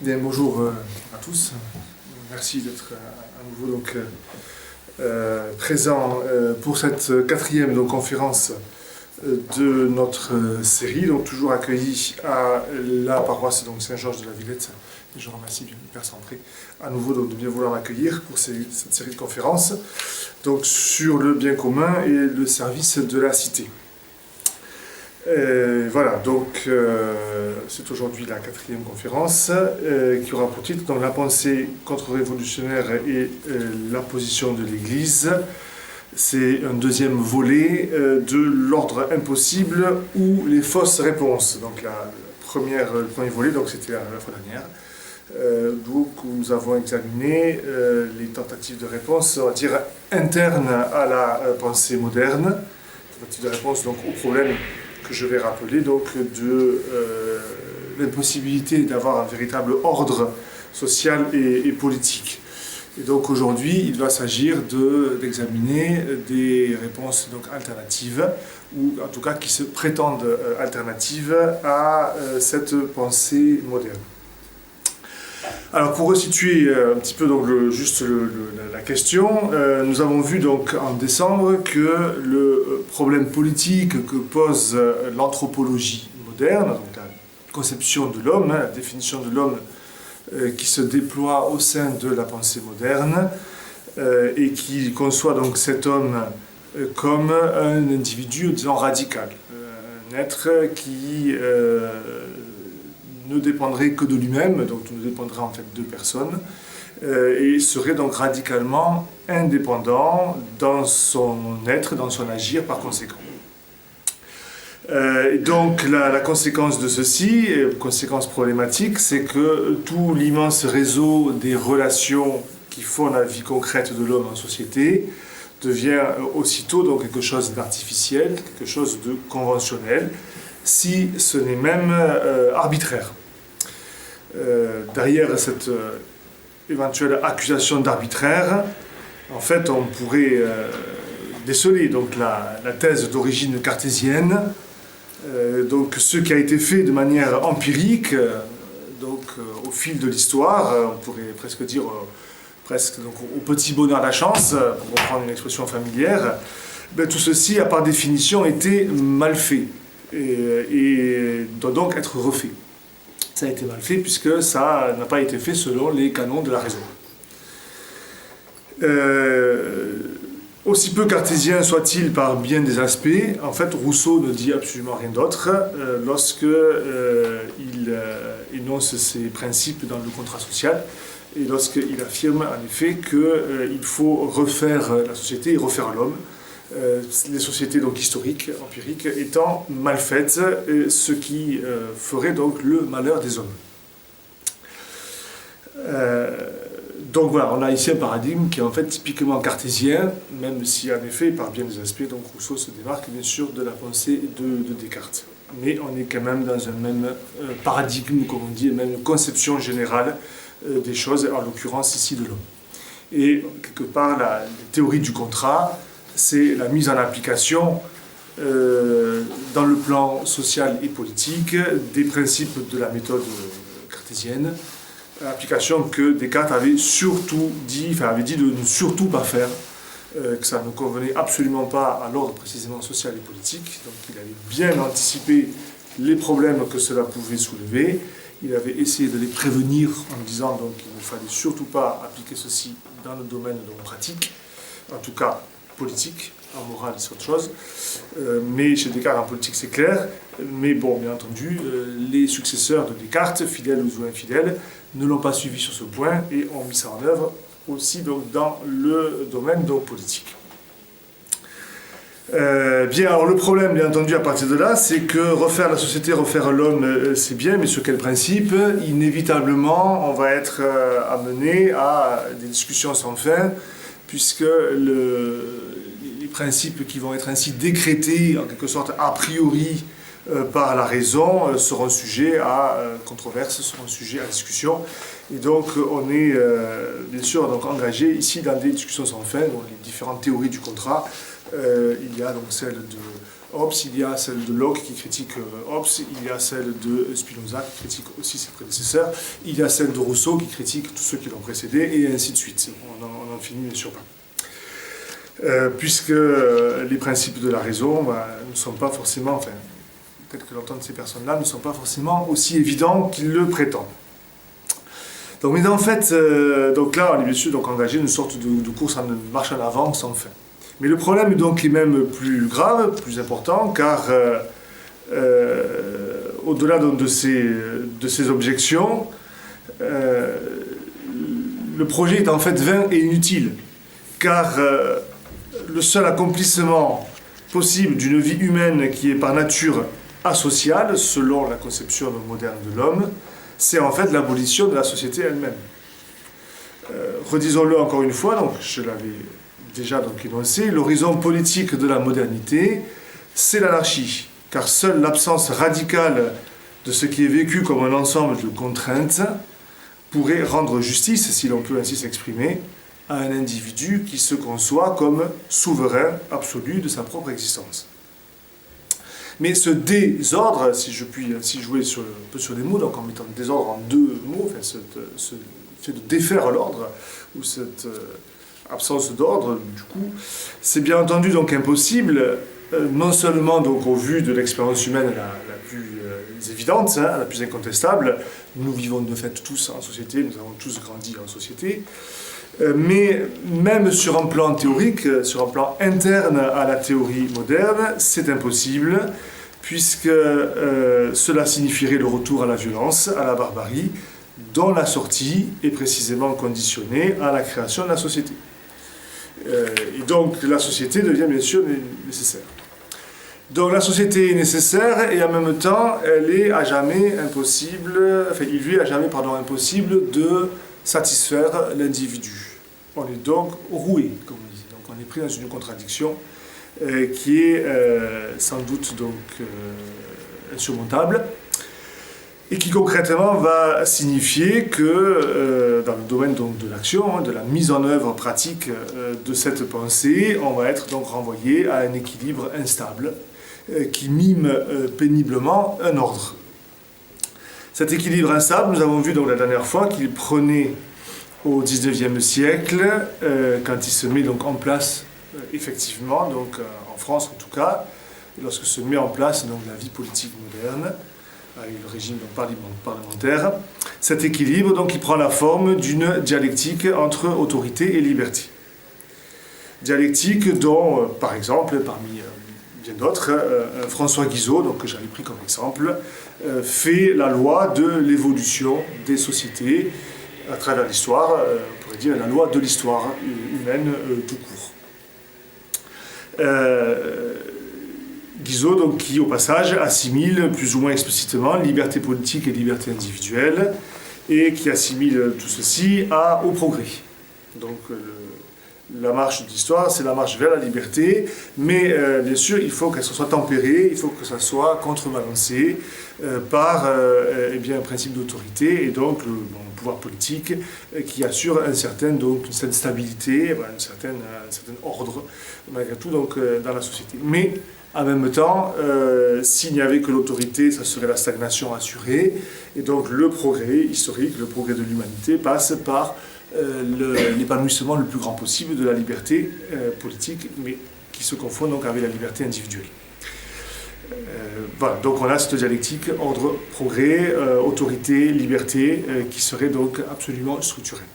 Bien, bonjour à tous. Merci d'être à nouveau présent pour cette quatrième conférence de notre série, toujours accueillie à la paroisse Saint-Georges de la Villette. Et je remercie bien le Père Centré à nouveau de bien vouloir m'accueillir pour cette série de conférences sur le bien commun et le service de la cité. Voilà, c'est aujourd'hui la quatrième conférence qui aura pour titre la pensée contre-révolutionnaire et la position de l'Église. C'est un deuxième volet de l'ordre impossible ou les fausses réponses. Donc le premier volet, c'était la fois dernière, d'où nous avons examiné les tentatives de réponse, on va dire, internes à la pensée moderne, tentatives de réponse au problème que je vais rappeler, de l'impossibilité d'avoir un véritable ordre social et politique. Et donc aujourd'hui, il va s'agir d'examiner des réponses alternatives, ou en tout cas qui se prétendent alternatives à cette pensée moderne. Alors pour resituer un petit peu la question, nous avons vu en décembre que le problème politique que pose l'anthropologie moderne, donc la conception de l'homme, la définition de l'homme qui se déploie au sein de la pensée moderne et qui conçoit cet homme comme un individu, disons, radical, un être qui ne dépendrait que de lui-même, donc ne dépendrait en fait de personne, et serait radicalement indépendant dans son être, dans son agir par conséquent. La conséquence de ceci, conséquence problématique, c'est que tout l'immense réseau des relations qui font la vie concrète de l'homme en société devient aussitôt quelque chose d'artificiel, quelque chose de conventionnel, si ce n'est même arbitraire. Derrière cette éventuelle accusation d'arbitraire, en fait, on pourrait déceler la thèse d'origine cartésienne, ce qui a été fait de manière empirique, au fil de l'histoire, on pourrait presque dire au petit bonheur de la chance, pour reprendre une expression familière, tout ceci a par définition été mal fait et doit donc être refait. Ça a été mal fait puisque ça n'a pas été fait selon les canons de la raison. Aussi peu cartésien soit-il par bien des aspects, en fait Rousseau ne dit absolument rien d'autre lorsqu'il énonce ses principes dans le contrat social et lorsqu'il affirme en effet qu'il faut refaire la société et refaire l'homme. Les sociétés historiques, empiriques, étant mal faites, ce qui ferait le malheur des hommes. On a ici un paradigme qui est en fait typiquement cartésien, même si en effet, par bien des aspects, Rousseau se démarque bien sûr de la pensée de Descartes. Mais on est quand même dans un même paradigme, comme on dit, une même conception générale des choses, en l'occurrence ici de l'homme. Et quelque part, la théorie du contrat, c'est la mise en application dans le plan social et politique des principes de la méthode cartésienne, application que Descartes avait dit de ne surtout pas faire, que ça ne convenait absolument pas à l'ordre précisément social et politique. Donc il avait bien anticipé les problèmes que cela pouvait soulever. Il avait essayé de les prévenir en disant qu'il ne fallait surtout pas appliquer ceci dans le domaine pratique, en tout cas politique. En morale, c'est autre chose. Mais chez Descartes, en politique, c'est clair. Mais bon, bien entendu, les successeurs de Descartes, fidèles ou infidèles, ne l'ont pas suivi sur ce point et ont mis ça en œuvre aussi dans le domaine politique. Alors le problème, bien entendu, à partir de là, c'est que refaire la société, refaire l'homme, c'est bien, mais sur quel principe ? Inévitablement, on va être amené à des discussions sans fin, puisque les principes qui vont être ainsi décrétés, en quelque sorte a priori, par la raison, seront sujets à controverse, seront sujets à discussion. Et donc on est bien sûr engagé ici dans des discussions sans fin, les différentes théories du contrat. Il y a celle Hobbes, il y a celle de Locke qui critique Hobbes, il y a celle de Spinoza qui critique aussi ses prédécesseurs, il y a celle de Rousseau qui critique tous ceux qui l'ont précédé, et ainsi de suite. On en finit bien sûr pas. Puisque les principes de la raison ne sont pas forcément, enfin, tels que l'entendent ces personnes-là, ne sont pas forcément aussi évidents qu'ils le prétendent. Donc, mais en fait, donc là, on est bien sûr donc, engagé dans une sorte de course en marche en avant sans fin. Mais le problème donc, est même plus grave, plus important, car au-delà donc, de ces objections, le projet est en fait vain et inutile, car le seul accomplissement possible d'une vie humaine qui est par nature asociale, selon la conception moderne de l'homme, c'est en fait l'abolition de la société elle-même. Redisons-le encore une fois, donc je l'avais déjà donc énoncé, l'horizon politique de la modernité, c'est l'anarchie, car seule l'absence radicale de ce qui est vécu comme un ensemble de contraintes pourrait rendre justice, si l'on peut ainsi s'exprimer, à un individu qui se conçoit comme souverain absolu de sa propre existence. Mais ce désordre, si je puis ainsi jouer un peu sur les mots, donc en mettant désordre en deux mots, enfin, ce fait de défaire l'ordre, ou cette absence d'ordre, du coup, c'est bien entendu donc impossible, non seulement donc au vu de l'expérience humaine la plus évidente, la plus incontestable, nous vivons de fait tous en société, nous avons tous grandi en société, mais même sur un plan théorique, sur un plan interne à la théorie moderne, c'est impossible, puisque cela signifierait le retour à la violence, à la barbarie, dont la sortie est précisément conditionnée à la création de la société. Et donc la société devient bien sûr nécessaire. Donc la société est nécessaire et en même temps elle est à jamais impossible, enfin il lui est à jamais impossible de satisfaire l'individu. On est donc roué, comme on dit. Donc on est pris dans une contradiction qui est sans doute donc insurmontable et qui concrètement va signifier que dans le domaine donc, de l'action, de la mise en œuvre pratique de cette pensée, on va être donc renvoyé à un équilibre instable qui mime péniblement un ordre. Cet équilibre instable, nous avons vu donc la dernière fois qu'il prenait au XIXe siècle, quand il se met donc en place effectivement, donc en France en tout cas, lorsque se met en place donc, la vie politique moderne, avec le régime donc, parlementaire, cet équilibre donc, il prend la forme d'une dialectique entre autorité et liberté. Dialectique dont, par exemple, parmi bien d'autres, François Guizot, donc, que j'avais pris comme exemple, fait la loi de l'évolution des sociétés à travers l'histoire, on pourrait dire la loi de l'histoire humaine tout court. Guizot, donc, qui au passage assimile plus ou moins explicitement liberté politique et liberté individuelle, et qui assimile tout ceci au progrès. Donc la marche de l'histoire, c'est la marche vers la liberté, mais bien sûr, il faut qu'elle soit tempérée, il faut que ça soit contrebalancé par eh bien, un principe d'autorité, et donc le pouvoir politique qui assure une certaine stabilité, un certain ordre, malgré tout, donc, dans la société. Mais en même temps, s'il n'y avait que l'autorité, ça serait la stagnation assurée, et donc le progrès historique, le progrès de l'humanité passe par l'épanouissement le plus grand possible de la liberté politique, mais qui se confond donc avec la liberté individuelle. Voilà, donc on a cette dialectique ordre-progrès, autorité-liberté, qui serait donc absolument structurelle.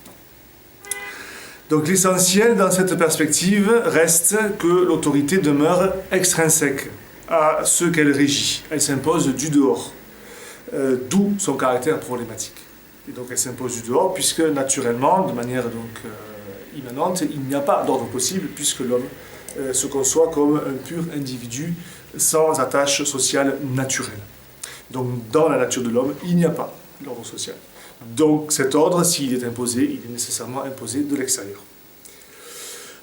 Donc l'essentiel dans cette perspective reste que l'autorité demeure extrinsèque à ce qu'elle régit. Elle s'impose du dehors, d'où son caractère problématique. Et donc elle s'impose du dehors puisque naturellement, de manière donc immanente, il n'y a pas d'ordre possible puisque l'homme se conçoit comme un pur individu sans attache sociale naturelle. Donc dans la nature de l'homme, il n'y a pas d'ordre social. Donc cet ordre, s'il est imposé, il est nécessairement imposé de l'extérieur.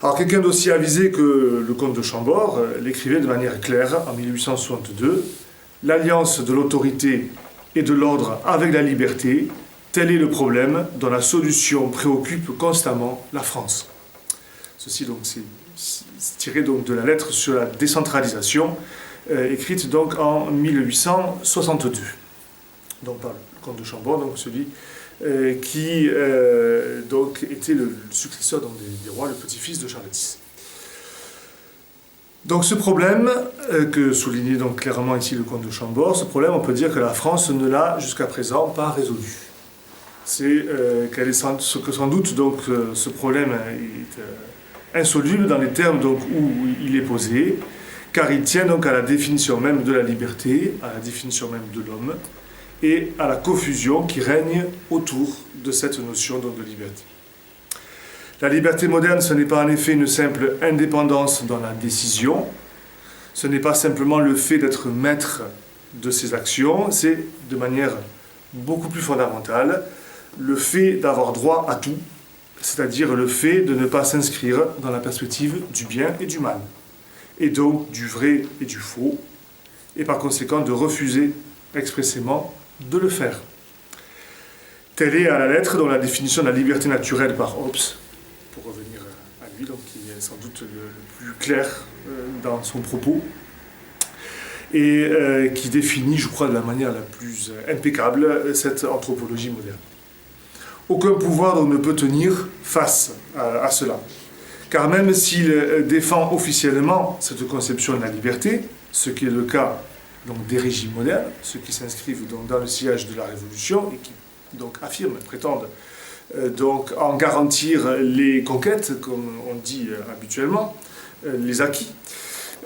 Alors quelqu'un d'aussi avisé que le comte de Chambord l'écrivait de manière claire en 1862, « L'alliance de l'autorité et de l'ordre avec la liberté, tel est le problème dont la solution préoccupe constamment la France. » Ceci donc c'est tiré donc de la lettre sur la décentralisation écrite donc en 1862, donc par le comte de Chambord, donc celui qui donc était le successeur donc, des rois, le petit-fils de Charles X. Donc ce problème, que soulignait donc clairement ici le comte de Chambord, ce problème, on peut dire que la France ne l'a jusqu'à présent pas résolu. C'est que sans doute donc, ce problème est insoluble dans les termes donc, où il est posé, car il tient donc à la définition même de la liberté, à la définition même de l'homme, et à la confusion qui règne autour de cette notion donc, de liberté. La liberté moderne, ce n'est pas en effet une simple indépendance dans la décision, ce n'est pas simplement le fait d'être maître de ses actions, c'est de manière beaucoup plus fondamentale le fait d'avoir droit à tout, c'est-à-dire le fait de ne pas s'inscrire dans la perspective du bien et du mal, et donc du vrai et du faux, et par conséquent de refuser expressément de le faire. Telle est à la lettre dans la définition de la liberté naturelle par Hobbes, pour revenir à lui, donc, qui est sans doute le plus clair dans son propos, et qui définit, je crois, de la manière la plus impeccable cette anthropologie moderne. Aucun pouvoir donc, ne peut tenir face à cela, car même s'il défend officiellement cette conception de la liberté, ce qui est le cas donc, des régimes modernes, ceux qui s'inscrivent donc, dans le sillage de la Révolution et qui donc, affirment, prétendent donc en garantir les conquêtes, comme on dit habituellement, les acquis.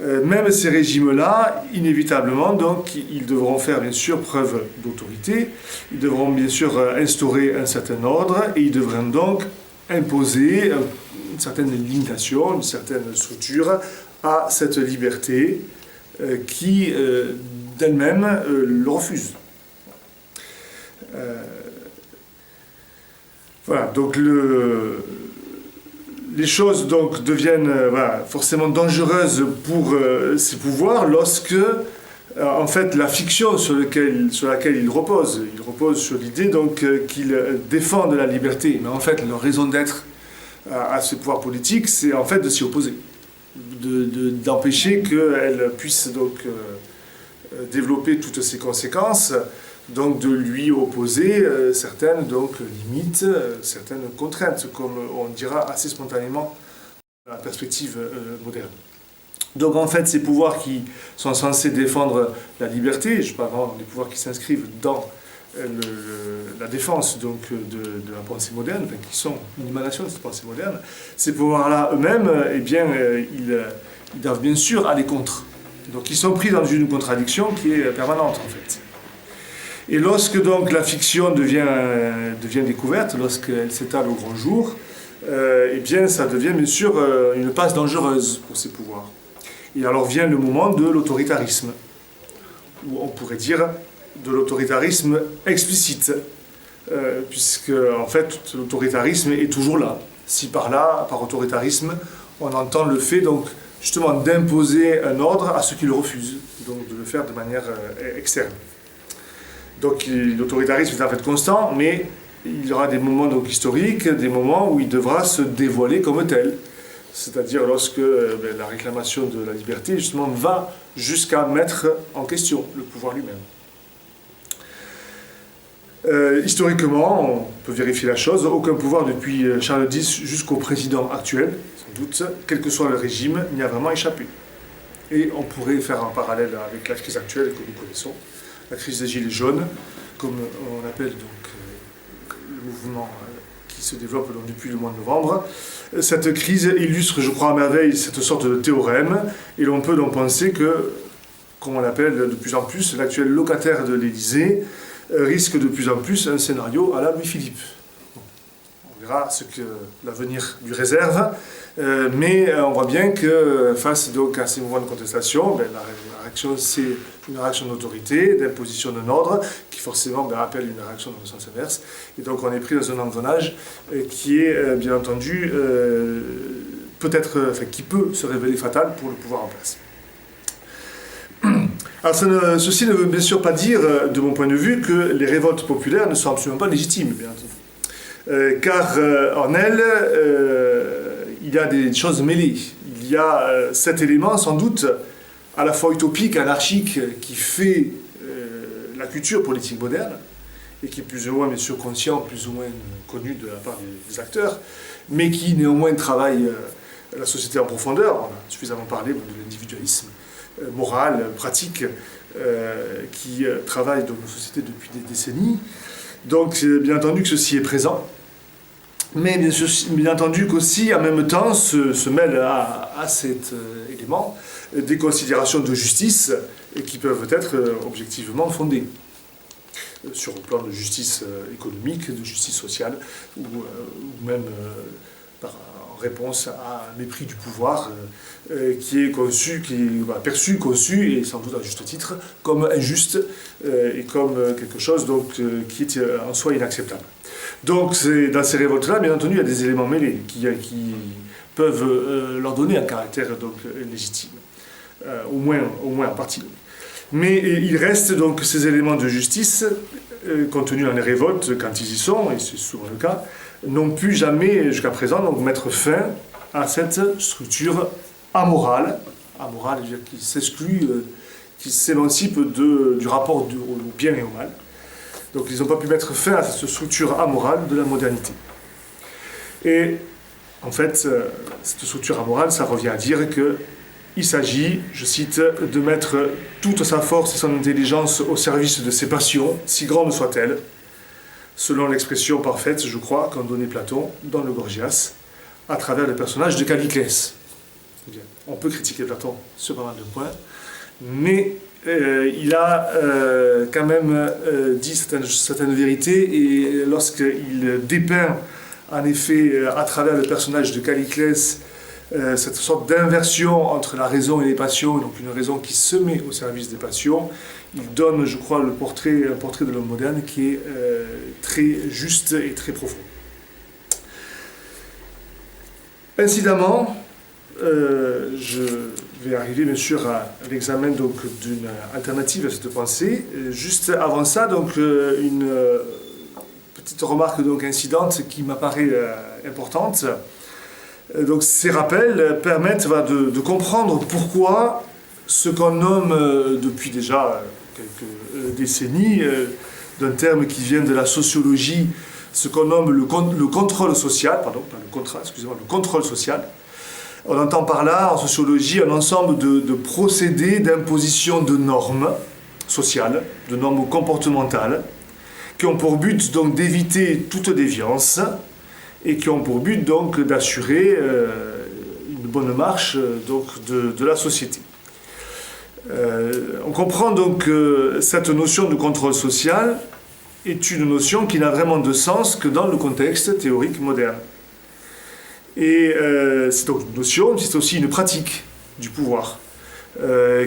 Même ces régimes-là, inévitablement, donc, ils devront faire bien sûr preuve d'autorité, ils devront bien sûr instaurer un certain ordre et ils devront donc imposer une certaine limitation, une certaine structure à cette liberté qui d'elle-même le refuse. Voilà, donc les choses donc deviennent forcément dangereuses pour ces pouvoirs lorsque, en fait, la fiction sur laquelle ils reposent sur l'idée donc qu'ils défendent la liberté, mais en fait leur raison d'être à ce pouvoir politique, c'est en fait de s'y opposer, d'empêcher qu'elle puisse donc développer toutes ses conséquences. Donc de lui opposer certaines donc, limites, certaines contraintes, comme on dira assez spontanément dans la perspective moderne. Donc en fait, ces pouvoirs qui sont censés défendre la liberté, je parle vraiment des pouvoirs qui s'inscrivent dans la défense donc, de la pensée moderne, enfin, qui sont une émanation de cette pensée moderne, ces pouvoirs-là eux-mêmes, eh bien, ils doivent bien sûr aller contre. Donc ils sont pris dans une contradiction qui est permanente en fait. Et lorsque donc la fiction devient découverte, lorsqu'elle s'étale au grand jour, eh bien ça devient bien sûr une passe dangereuse pour ces pouvoirs. Et alors vient le moment de l'autoritarisme, ou on pourrait dire de l'autoritarisme explicite, puisque en fait l'autoritarisme est toujours là. Si par autoritarisme, on entend le fait donc justement d'imposer un ordre à ceux qui le refusent, donc de le faire de manière externe. Donc l'autoritarisme est en fait constant, mais il y aura des moments donc, historiques, des moments où il devra se dévoiler comme tel. C'est-à-dire lorsque la réclamation de la liberté justement va jusqu'à mettre en question le pouvoir lui-même. Historiquement, on peut vérifier la chose, aucun pouvoir depuis Charles X jusqu'au président actuel, sans doute, quel que soit le régime, n'y a vraiment échappé. Et on pourrait faire un parallèle avec la crise actuelle que nous connaissons. La crise des Gilets jaunes, comme on appelle donc le mouvement qui se développe donc, depuis le mois de novembre. Cette crise illustre, je crois, à merveille cette sorte de théorème, et l'on peut donc penser que, comme on l'appelle de plus en plus, l'actuel locataire de l'Élysée risque de plus en plus un scénario à la Louis-Philippe. On verra ce que l'avenir lui réserve, mais on voit bien que face donc, à ces mouvements de contestation, la réaction c'est une réaction d'autorité, d'imposition d'un ordre, qui forcément appelle une réaction dans le sens inverse. Et donc on est pris dans un engrenage qui est bien entendu qui peut se révéler fatal pour le pouvoir en place. Alors ceci ne veut bien sûr pas dire, de mon point de vue, que les révoltes populaires ne sont absolument pas légitimes, bien entendu. Car en elles, il y a des choses mêlées. Il y a cet élément, sans doute, à la fois utopique, anarchique, qui fait la culture politique moderne, et qui est plus ou moins, bien sûr, conscient, plus ou moins connu de la part des acteurs, mais qui néanmoins travaille la société en profondeur. On a suffisamment parlé de l'individualisme moral, pratique, qui travaille dans nos sociétés depuis des décennies. Donc, bien entendu que ceci est présent, mais bien entendu qu'aussi, en même temps, se mêle à cet élément des considérations de justice qui peuvent être objectivement fondées sur le plan de justice économique, de justice sociale, ou même en réponse à un mépris du pouvoir qui est perçu, conçu, et sans doute à juste titre, comme injuste et comme quelque chose donc, qui est en soi inacceptable. Donc dans ces révoltes-là, bien entendu, il y a des éléments mêlés qui peuvent leur donner un caractère donc, légitime, au moins en partie. Mais il reste donc ces éléments de justice contenus dans les révoltes, quand ils y sont, et c'est souvent le cas, n'ont pu jamais, jusqu'à présent, donc, mettre fin à cette structure amorale, c'est-à-dire qui s'exclut, qui s'émancipe du rapport au bien et au mal. Donc ils n'ont pas pu mettre fin à cette structure amorale de la modernité. Et en fait, cette structure amorale, ça revient à dire qu'il s'agit, je cite, de mettre toute sa force et son intelligence au service de ses passions, si grandes soient-elles, selon l'expression parfaite, je crois, qu'en donnait Platon dans le Gorgias, à travers le personnage de Calliclès. On peut critiquer Platon sur pas mal de points, mais il a quand même dit certaines vérités, et lorsqu'il dépeint, en effet, à travers le personnage de Calliclès, cette sorte d'inversion entre la raison et les passions, donc une raison qui se met au service des passions, il donne, je crois, un portrait de l'homme moderne qui est très juste et très profond. Incidemment, je vais arriver bien sûr à l'examen donc d'une alternative à cette pensée. Juste avant ça, donc une petite remarque donc incidente qui m'apparaît importante. Donc ces rappels permettent de comprendre pourquoi ce qu'on nomme depuis déjà quelques décennies, d'un terme qui vient de la sociologie, ce qu'on nomme le contrôle social, le contrôle social. On entend par là, en sociologie, un ensemble de procédés d'imposition de normes sociales, de normes comportementales, qui ont pour but donc d'éviter toute déviance et qui ont pour but donc d'assurer une bonne marche donc, de la société. On comprend donc que cette notion de contrôle social est une notion qui n'a vraiment de sens que dans le contexte théorique moderne. Et c'est donc une notion, c'est aussi une pratique du pouvoir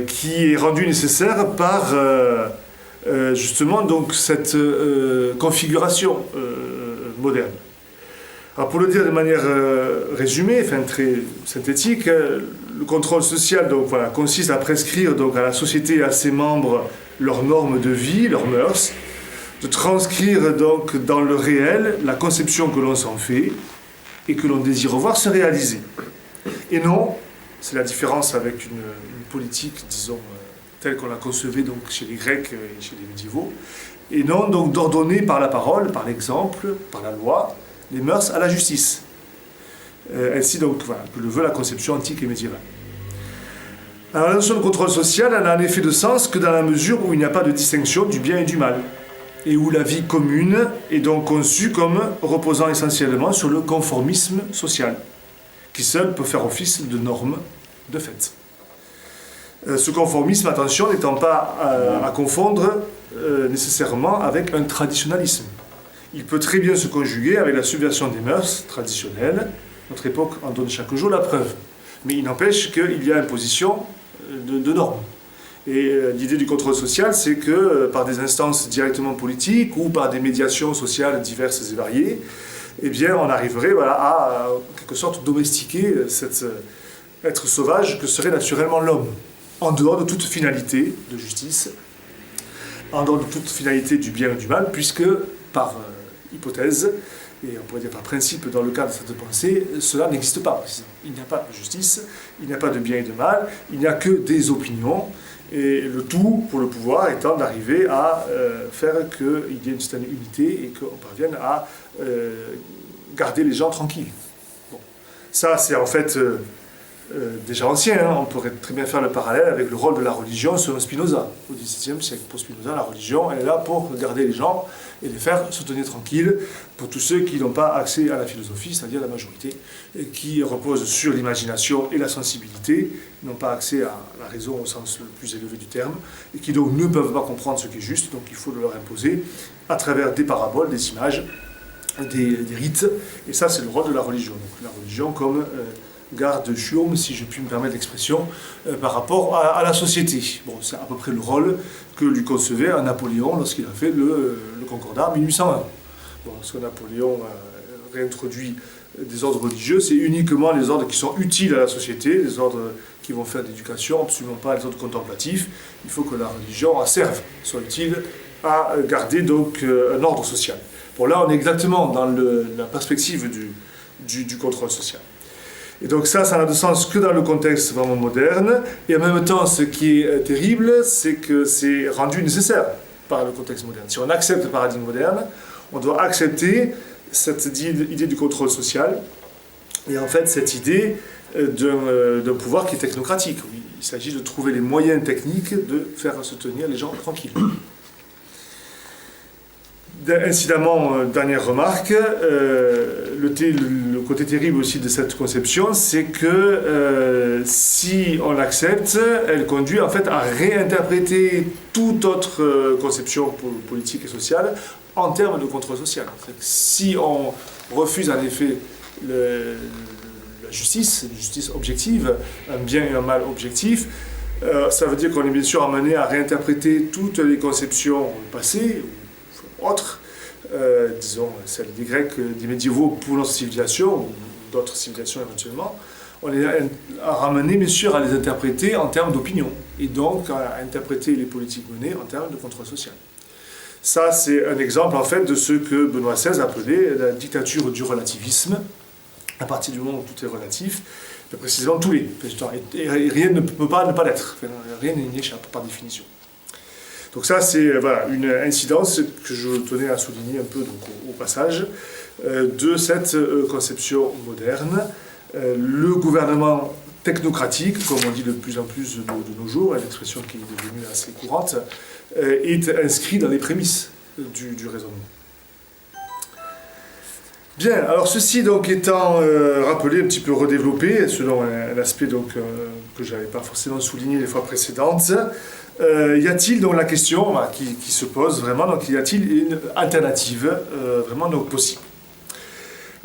qui est rendue nécessaire par justement donc cette configuration moderne. Alors pour le dire de manière résumée, très synthétique, le contrôle social donc, consiste à prescrire donc, à la société et à ses membres leurs normes de vie, leurs mœurs, de transcrire donc, dans le réel la conception que l'on s'en fait et que l'on désire voir se réaliser. Et non, c'est la différence avec une politique, disons, telle qu'on la concevait donc, chez les Grecs et chez les médiévaux, et non donc d'ordonner par la parole, par l'exemple, par la loi, les mœurs à la justice. Ainsi donc, que le veut la conception antique et médiévale. Alors la notion de contrôle social n'a en effet de sens que dans la mesure où il n'y a pas de distinction du bien et du mal, et où la vie commune est donc conçue comme reposant essentiellement sur le conformisme social, qui seul peut faire office de norme de fait. Ce conformisme, attention, n'étant pas à confondre nécessairement avec un traditionnalisme. Il peut très bien se conjuguer avec la subversion des mœurs traditionnelles. Notre époque en donne chaque jour la preuve. Mais il n'empêche qu'il y a imposition de normes. Et l'idée du contrôle social, c'est que par des instances directement politiques ou par des médiations sociales diverses et variées, eh bien, on arriverait à en quelque sorte domestiquer cet être sauvage que serait naturellement l'homme, en dehors de toute finalité de justice, en dehors de toute finalité du bien et du mal, puisque, par hypothèse, et on pourrait dire par principe dans le cadre de cette pensée, cela n'existe pas. Il n'y a pas de justice, il n'y a pas de bien et de mal, il n'y a que des opinions, et le tout pour le pouvoir étant d'arriver à faire qu'il y ait une certaine unité et qu'on parvienne à garder les gens tranquilles. Bon. Ça, c'est en fait déjà ancien, hein. On pourrait très bien faire le parallèle avec le rôle de la religion selon Spinoza. Au XVIIe siècle, pour Spinoza, la religion, elle est là pour garder les gens et les faire se tenir tranquilles pour tous ceux qui n'ont pas accès à la philosophie, c'est-à-dire la majorité, et qui repose sur l'imagination et la sensibilité, n'ont pas accès à la raison au sens le plus élevé du terme, et qui donc ne peuvent pas comprendre ce qui est juste, donc il faut le leur imposer à travers des paraboles, des images, des rites, et ça c'est le rôle de la religion. Donc la religion comme garde-chiourme, si je puis me permettre l'expression, par rapport à la société. Bon, c'est à peu près le rôle que lui concevait Napoléon lorsqu'il a fait le Concordat en 1801. Bon, lorsque Napoléon a réintroduit des ordres religieux, c'est uniquement les ordres qui sont utiles à la société, les ordres qui vont faire d'éducation, absolument pas les ordres contemplatifs. Il faut que la religion serve, soit utile à garder donc un ordre social. Bon, là, on est exactement dans la perspective du contrôle social. Et donc ça n'a de sens que dans le contexte vraiment moderne. Et en même temps, ce qui est terrible, c'est que c'est rendu nécessaire par le contexte moderne. Si on accepte le paradigme moderne, on doit accepter cette idée du contrôle social. Et en fait, cette idée d'un pouvoir qui est technocratique. Il s'agit de trouver les moyens techniques de faire se tenir les gens tranquilles. Incidemment, dernière remarque, le côté terrible aussi de cette conception, c'est que si on l'accepte, elle conduit en fait à réinterpréter toute autre conception politique et sociale en termes de contrôle social. Si on refuse en effet la justice, une justice objective, un bien et un mal objectif, ça veut dire qu'on est bien sûr amené à réinterpréter toutes les conceptions passées, autres, disons celles des Grecs, des médiévaux pour notre civilisation, ou d'autres civilisations éventuellement, on est ramené bien sûr à les interpréter en termes d'opinion, et donc à interpréter les politiques menées en termes de contrôle social. Ça, c'est un exemple en fait de ce que Benoît XVI appelait la dictature du relativisme, à partir du moment où tout est relatif, précisément tous les, et rien ne peut pas ne pas l'être, rien n'y échappe par définition. Donc ça, c'est voilà, une incidence que je tenais à souligner un peu donc, au passage de cette conception moderne. Le gouvernement technocratique, comme on dit de plus en plus de nos jours, une expression qui est devenue assez courante, est inscrit dans les prémices du raisonnement. Bien, alors ceci donc étant rappelé, un petit peu redéveloppé, selon un aspect donc, que je n'avais pas forcément souligné les fois précédentes, y a-t-il donc la question qui se pose vraiment, donc y a-t-il une alternative vraiment donc possible?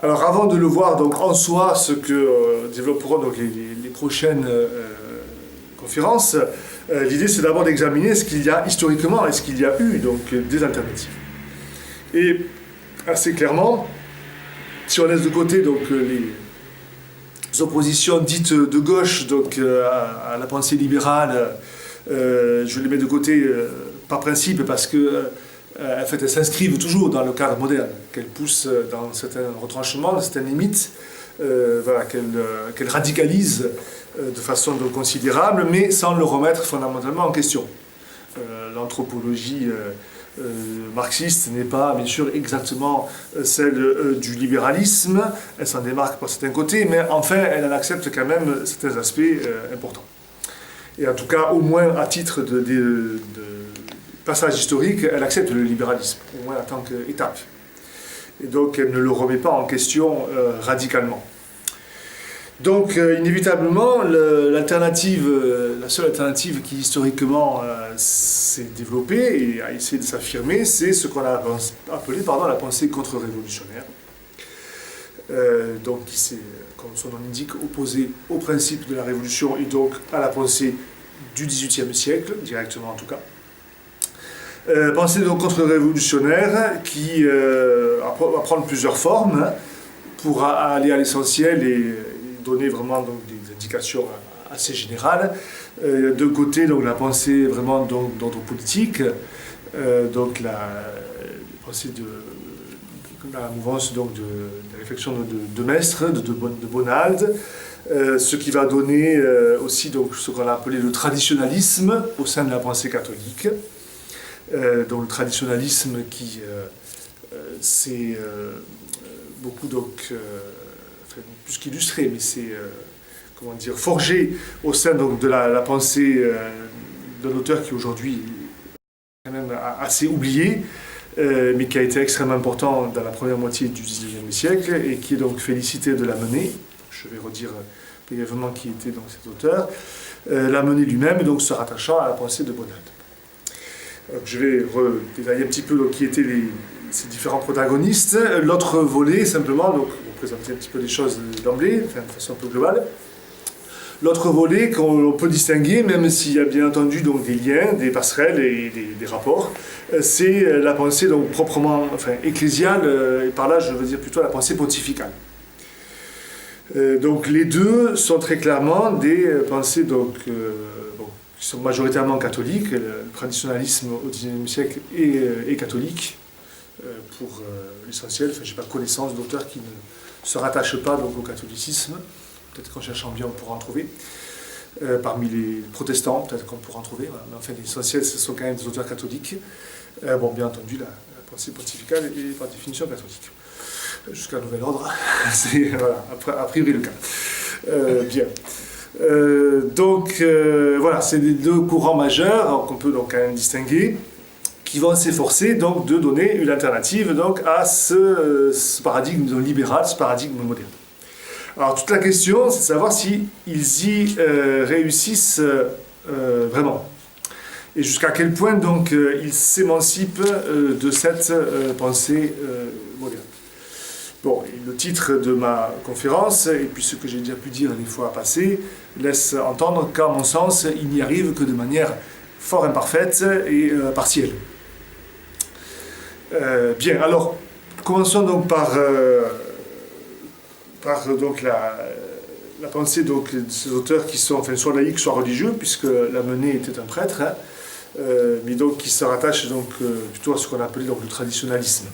Alors avant de le voir donc en soi, ce que développeront donc les prochaines conférences, l'idée c'est d'abord d'examiner ce qu'il y a historiquement, est-ce qu'il y a eu donc des alternatives. Et assez clairement, si on laisse de côté donc les oppositions dites de gauche donc à la pensée libérale, je les mets de côté par principe parce que en fait, elles s'inscrivent toujours dans le cadre moderne, qu'elles poussent dans certains retranchements, dans certaines limites, voilà, qu'elles radicalisent de façon donc considérable, mais sans le remettre fondamentalement en question. L'anthropologie marxiste n'est pas, bien sûr, exactement celle du libéralisme, elle s'en démarque par certains côtés, mais enfin, elle en accepte quand même certains aspects importants. Et en tout cas, au moins à titre de passage historique, elle accepte le libéralisme, au moins en tant qu'étape. Et donc, elle ne le remet pas en question radicalement. Donc, inévitablement, la seule alternative qui historiquement s'est développée et a essayé de s'affirmer, c'est ce qu'on a appelé la pensée contre-révolutionnaire. Donc, qui s'est, comme son nom l'indique, opposée au principe de la révolution et donc à la pensée du XVIIIe siècle, directement en tout cas. Pensée donc contre-révolutionnaire qui va prendre plusieurs formes pour aller à l'essentiel et donner vraiment donc, des indications assez générales. D'un côté, donc, la pensée vraiment d'ordre politique, donc la pensée la mouvance donc, de réflexion de Mestre, de Bonald, ce qui va donner aussi donc, ce qu'on a appelé le traditionnalisme au sein de la pensée catholique. Donc le traditionnalisme qui c'est beaucoup donc, plus qu'illustré, mais c'est comment dire, forgé au sein donc, de la pensée d'un auteur qui aujourd'hui est quand même assez oublié, mais qui a été extrêmement important dans la première moitié du XIXe siècle et qui est donc Félicité de Lamennais. Je vais redire brièvement qui était donc cet auteur. Lamennais lui-même donc se rattachant à la pensée de Bonald. Donc, je vais détailler un petit peu donc, qui étaient ces différents protagonistes. L'autre volet, simplement, donc, on présenter un petit peu les choses d'emblée, enfin, de façon un peu globale. L'autre volet qu'on peut distinguer, même s'il y a bien entendu donc, des liens, des passerelles et des rapports, c'est la pensée donc, proprement ecclésiale, et par là je veux dire plutôt la pensée pontificale. Donc les deux sont très clairement des pensées donc, qui sont majoritairement catholiques. Le traditionnalisme au XIXe siècle est catholique, pour l'essentiel. Enfin, je n'ai pas connaissance d'auteurs qui ne se rattachent pas donc, au catholicisme. Peut-être qu'en cherchant bien, on pourra en trouver. Parmi les protestants, peut-être qu'on pourra en trouver. Voilà. Mais enfin, l'essentiel, ce sont quand même des auteurs catholiques. Bon, bien entendu, la pensée pontificale est par définition catholique. Jusqu'à nouvel ordre, c'est voilà, a priori le cas. Bien. Donc, voilà, c'est les deux courants majeurs qu'on peut donc quand même distinguer, qui vont s'efforcer donc de donner une alternative donc, à ce paradigme libéral, ce paradigme moderne. Alors toute la question, c'est de savoir si ils y réussissent vraiment. Et jusqu'à quel point donc ils s'émancipent de cette pensée moderne. Bon, et le titre de ma conférence, et puis ce que j'ai déjà pu dire les fois passées, laisse entendre qu'à mon sens, il n'y arrive que de manière fort imparfaite et partielle. Bien, alors, commençons donc par donc la pensée donc, de ces auteurs qui sont enfin, soit laïcs, soit religieux, puisque Lamennais était un prêtre, hein, mais donc qui se rattache donc, plutôt à ce qu'on appelait donc, le traditionnalisme.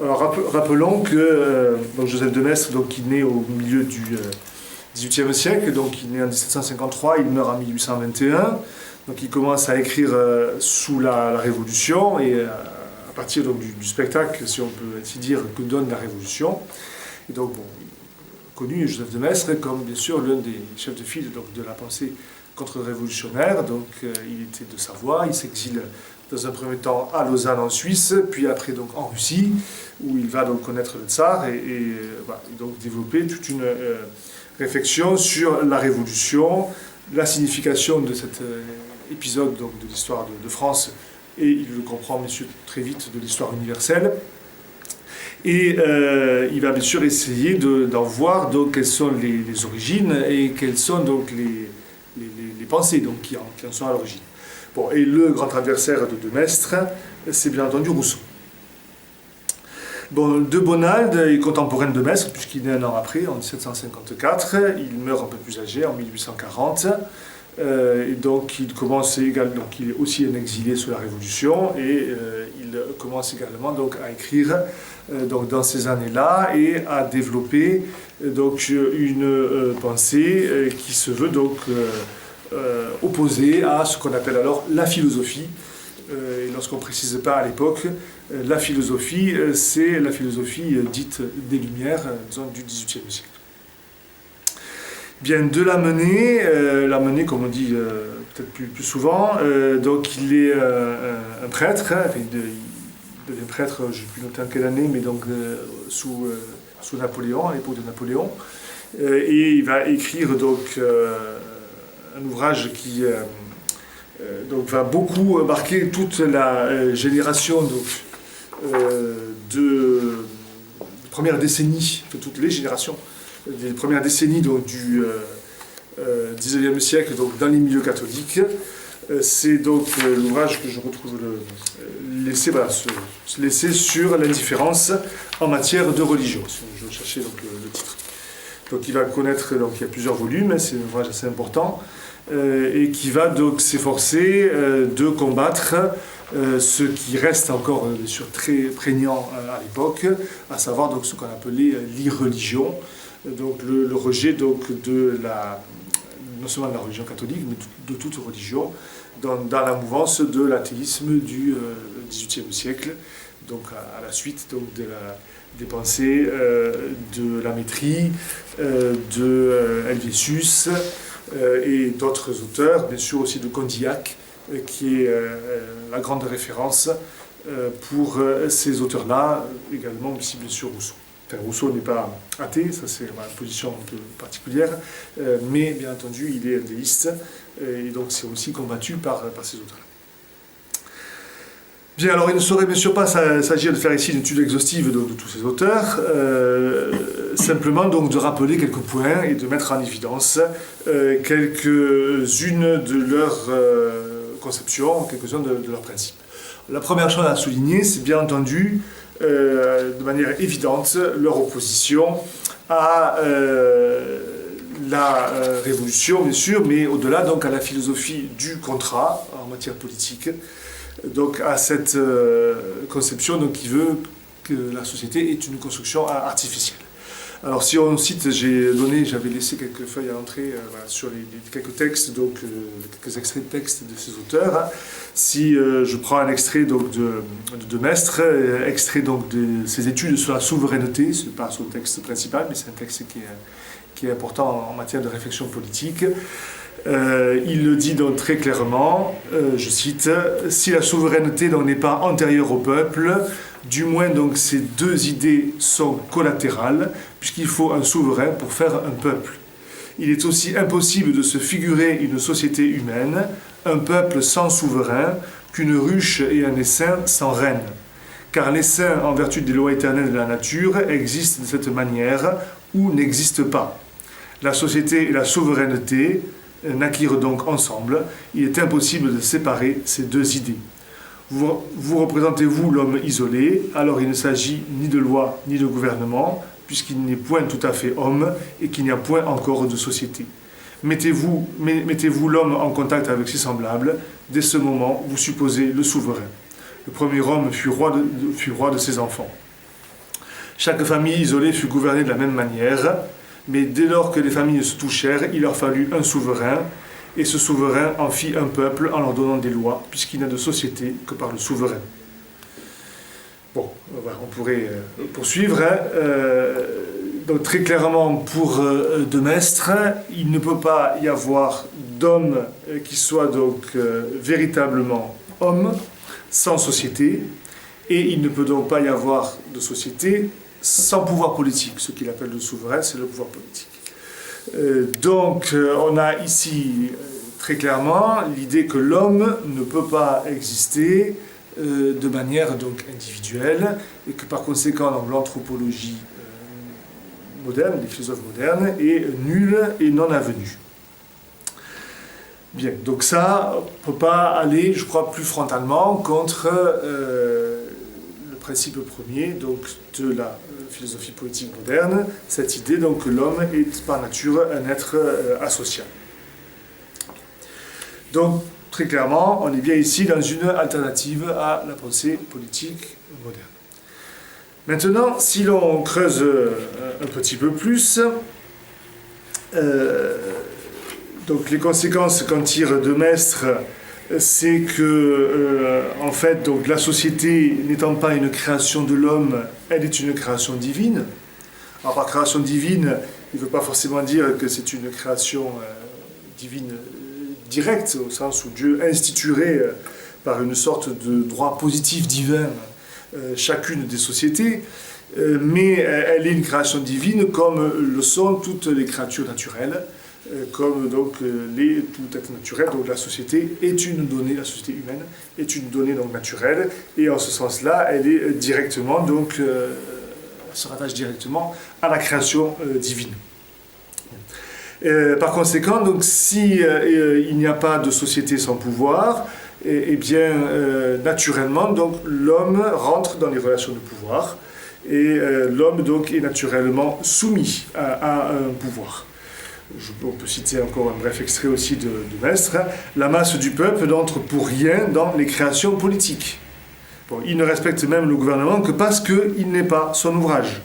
Alors rappelons que donc Joseph de Maistre, donc, il naît au milieu du XVIIIe siècle, donc il naît en 1753, il meurt en 1821, donc il commence à écrire sous la Révolution et à partir donc, du spectacle, si on peut ainsi dire, que donne la Révolution. Et donc, bon, connu Joseph de Maistre comme bien sûr l'un des chefs de file donc, de la pensée contre-révolutionnaire. Donc il était de Savoie, il s'exile dans un premier temps à Lausanne en Suisse, puis après donc en Russie, où il va donc connaître le tsar et donc développer toute une réflexion sur la Révolution, la signification de cet épisode donc, de l'histoire de France, et il le comprend bien sûr très vite de l'histoire universelle. Et il va bien sûr essayer d'en voir donc, quelles sont les origines et quelles sont donc, les pensées donc, qui en sont à l'origine. Bon, et le grand adversaire de Maistre, c'est bien entendu Rousseau. Bon, de Bonald est contemporain de Maistre, puisqu'il est un an après, en 1754. Il meurt un peu plus âgé, en 1840. Et donc il commence également, donc il est aussi un exilé sous la Révolution, et il commence également donc, à écrire donc, dans ces années-là et à développer donc, une pensée qui se veut donc opposée à ce qu'on appelle alors la philosophie. Et lorsqu'on ne précise pas à l'époque, la philosophie, c'est la philosophie dite des Lumières, disons, du XVIIIe siècle. Bien, de Lamennais, comme on dit peut-être plus souvent, donc il est un prêtre, hein, il devient prêtre, je ne sais plus noter en quelle année, mais donc sous Napoléon, à l'époque de Napoléon, et il va écrire donc un ouvrage qui donc, va beaucoup marquer toute la génération donc, de première décennie, de toutes les générations, des premières décennies donc, du XIXe siècle donc, dans les milieux catholiques. C'est donc l'ouvrage que je retrouve laissé sur l'indifférence en matière de religion. Je cherchais donc, le titre. Donc il va connaître, donc, il y a plusieurs volumes, c'est un ouvrage assez important, et qui va donc s'efforcer de combattre ce qui reste encore bien sûr très prégnant à l'époque, à savoir donc ce qu'on appelait l'irreligion, donc le rejet donc non seulement de la religion catholique, mais de toute religion, dans la mouvance de l'athéisme du XVIIIe siècle, donc à la suite donc, des pensées de la Métrie, de Helvétius et d'autres auteurs, bien sûr aussi de Condillac, qui est la grande référence pour ces auteurs-là, également aussi bien sûr Rousseau. Enfin, Rousseau n'est pas athée, ça c'est une position un peu particulière, mais bien entendu il est déiste, et donc c'est aussi combattu par ces auteurs-là. Bien, alors il ne saurait bien sûr pas s'agir de faire ici une étude exhaustive de tous ces auteurs, simplement donc de rappeler quelques points et de mettre en évidence quelques-unes de leurs conceptions, quelques-uns de leurs principes. La première chose à souligner, c'est bien entendu, de manière évidente, leur opposition à la révolution, bien sûr, mais au-delà donc à la philosophie du contrat en matière politique, donc à cette conception donc, qui veut que la société est une construction artificielle. Alors si on cite, j'avais laissé quelques feuilles à l'entrée voilà, sur quelques textes, donc quelques extraits de textes de ces auteurs. Hein. Si je prends un extrait donc, de Maistre, extrait donc, de ses études sur la souveraineté, ce n'est pas son texte principal, mais c'est un texte qui est important en matière de réflexion politique. Il le dit donc très clairement, je cite, « Si la souveraineté n'est pas antérieure au peuple, du moins donc ces deux idées sont collatérales, puisqu'il faut un souverain pour faire un peuple. Il est aussi impossible de se figurer une société humaine, un peuple sans souverain, qu'une ruche et un essaim sans reine. Car l'essaim, en vertu des lois éternelles de la nature, existe de cette manière ou n'existe pas. La société et la souveraineté naquirent donc ensemble. Il est impossible de séparer ces deux idées. Vous représentez-vous l'homme isolé, alors il ne s'agit ni de loi ni de gouvernement, puisqu'il n'est point tout à fait homme et qu'il n'y a point encore de société. Mettez-vous l'homme en contact avec ses semblables, dès ce moment vous supposez le souverain. Le premier homme fut roi de ses enfants. Chaque famille isolée fut gouvernée de la même manière, mais dès lors que les familles se touchèrent, il leur fallut un souverain, et ce souverain en fit un peuple en leur donnant des lois, puisqu'il n'a de société que par le souverain. » Bon, voilà, on pourrait poursuivre. Hein. Donc très clairement, pour De Maistre, il ne peut pas y avoir d'homme qui soit donc véritablement homme, sans société, et il ne peut donc pas y avoir de société sans pouvoir politique. Ce qu'il appelle le souverain, c'est le pouvoir politique. Donc, on a ici très clairement l'idée que l'homme ne peut pas exister de manière donc individuelle et que par conséquent donc, l'anthropologie moderne, les philosophes modernes, est nulle et non avenue. Bien, donc ça, on ne peut pas aller, je crois, plus frontalement contre le principe premier donc, de la philosophie politique moderne, cette idée donc, que l'homme est par nature un être asocial. Donc, très clairement, on est bien ici dans une alternative à la pensée politique moderne. Maintenant, si l'on creuse un petit peu plus, donc les conséquences qu'en tire De Maistre, c'est que, en fait, donc, la société n'étant pas une création de l'homme, elle est une création divine. Alors, par création divine, il ne veut pas forcément dire que c'est une création divine directe, au sens où Dieu instituerait par une sorte de droit positif divin chacune des sociétés, mais elle est une création divine comme le sont toutes les créatures naturelles, comme donc tout être naturel. Donc la société est une donnée, la société humaine est une donnée donc naturelle, et en ce sens-là, elle est directement donc se rattache directement à la création divine. Par conséquent, donc si il n'y a pas de société sans pouvoir, eh bien naturellement donc l'homme rentre dans les relations de pouvoir, et l'homme donc est naturellement soumis à un pouvoir. On peut citer encore un bref extrait aussi de Maistre. La masse du peuple n'entre pour rien dans les créations politiques. Bon, il ne respecte même le gouvernement que parce qu'il n'est pas son ouvrage.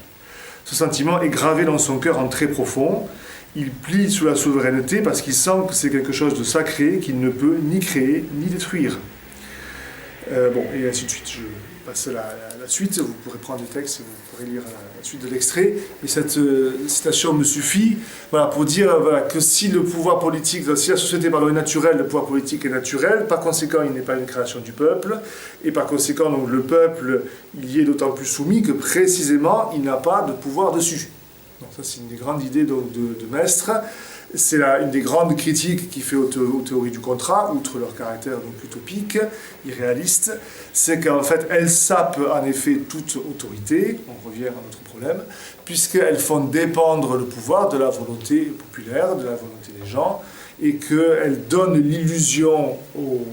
Ce sentiment est gravé dans son cœur en très profond. Il plie sous la souveraineté parce qu'il sent que c'est quelque chose de sacré qu'il ne peut ni créer ni détruire. Et ainsi de suite. Je passe à la suite. Vous pourrez prendre le texte et vous pourrez lire la suite de l'extrait. Mais cette citation me suffit pour dire que si le pouvoir politique, si la société est naturelle, le pouvoir politique est naturel, par conséquent, il n'est pas une création du peuple. Et par conséquent, donc, le peuple, il y est d'autant plus soumis que précisément, il n'a pas de pouvoir dessus. Donc ça, c'est une des grandes idées donc, de Maistre. C'est une des grandes critiques qu'il fait aux théories du contrat, outre leur caractère donc, utopique, irréaliste, c'est qu'en fait, elles sapent en effet toute autorité, on revient à notre problème, puisqu'elles font dépendre le pouvoir de la volonté populaire, de la volonté des gens, et qu'elles donnent l'illusion aux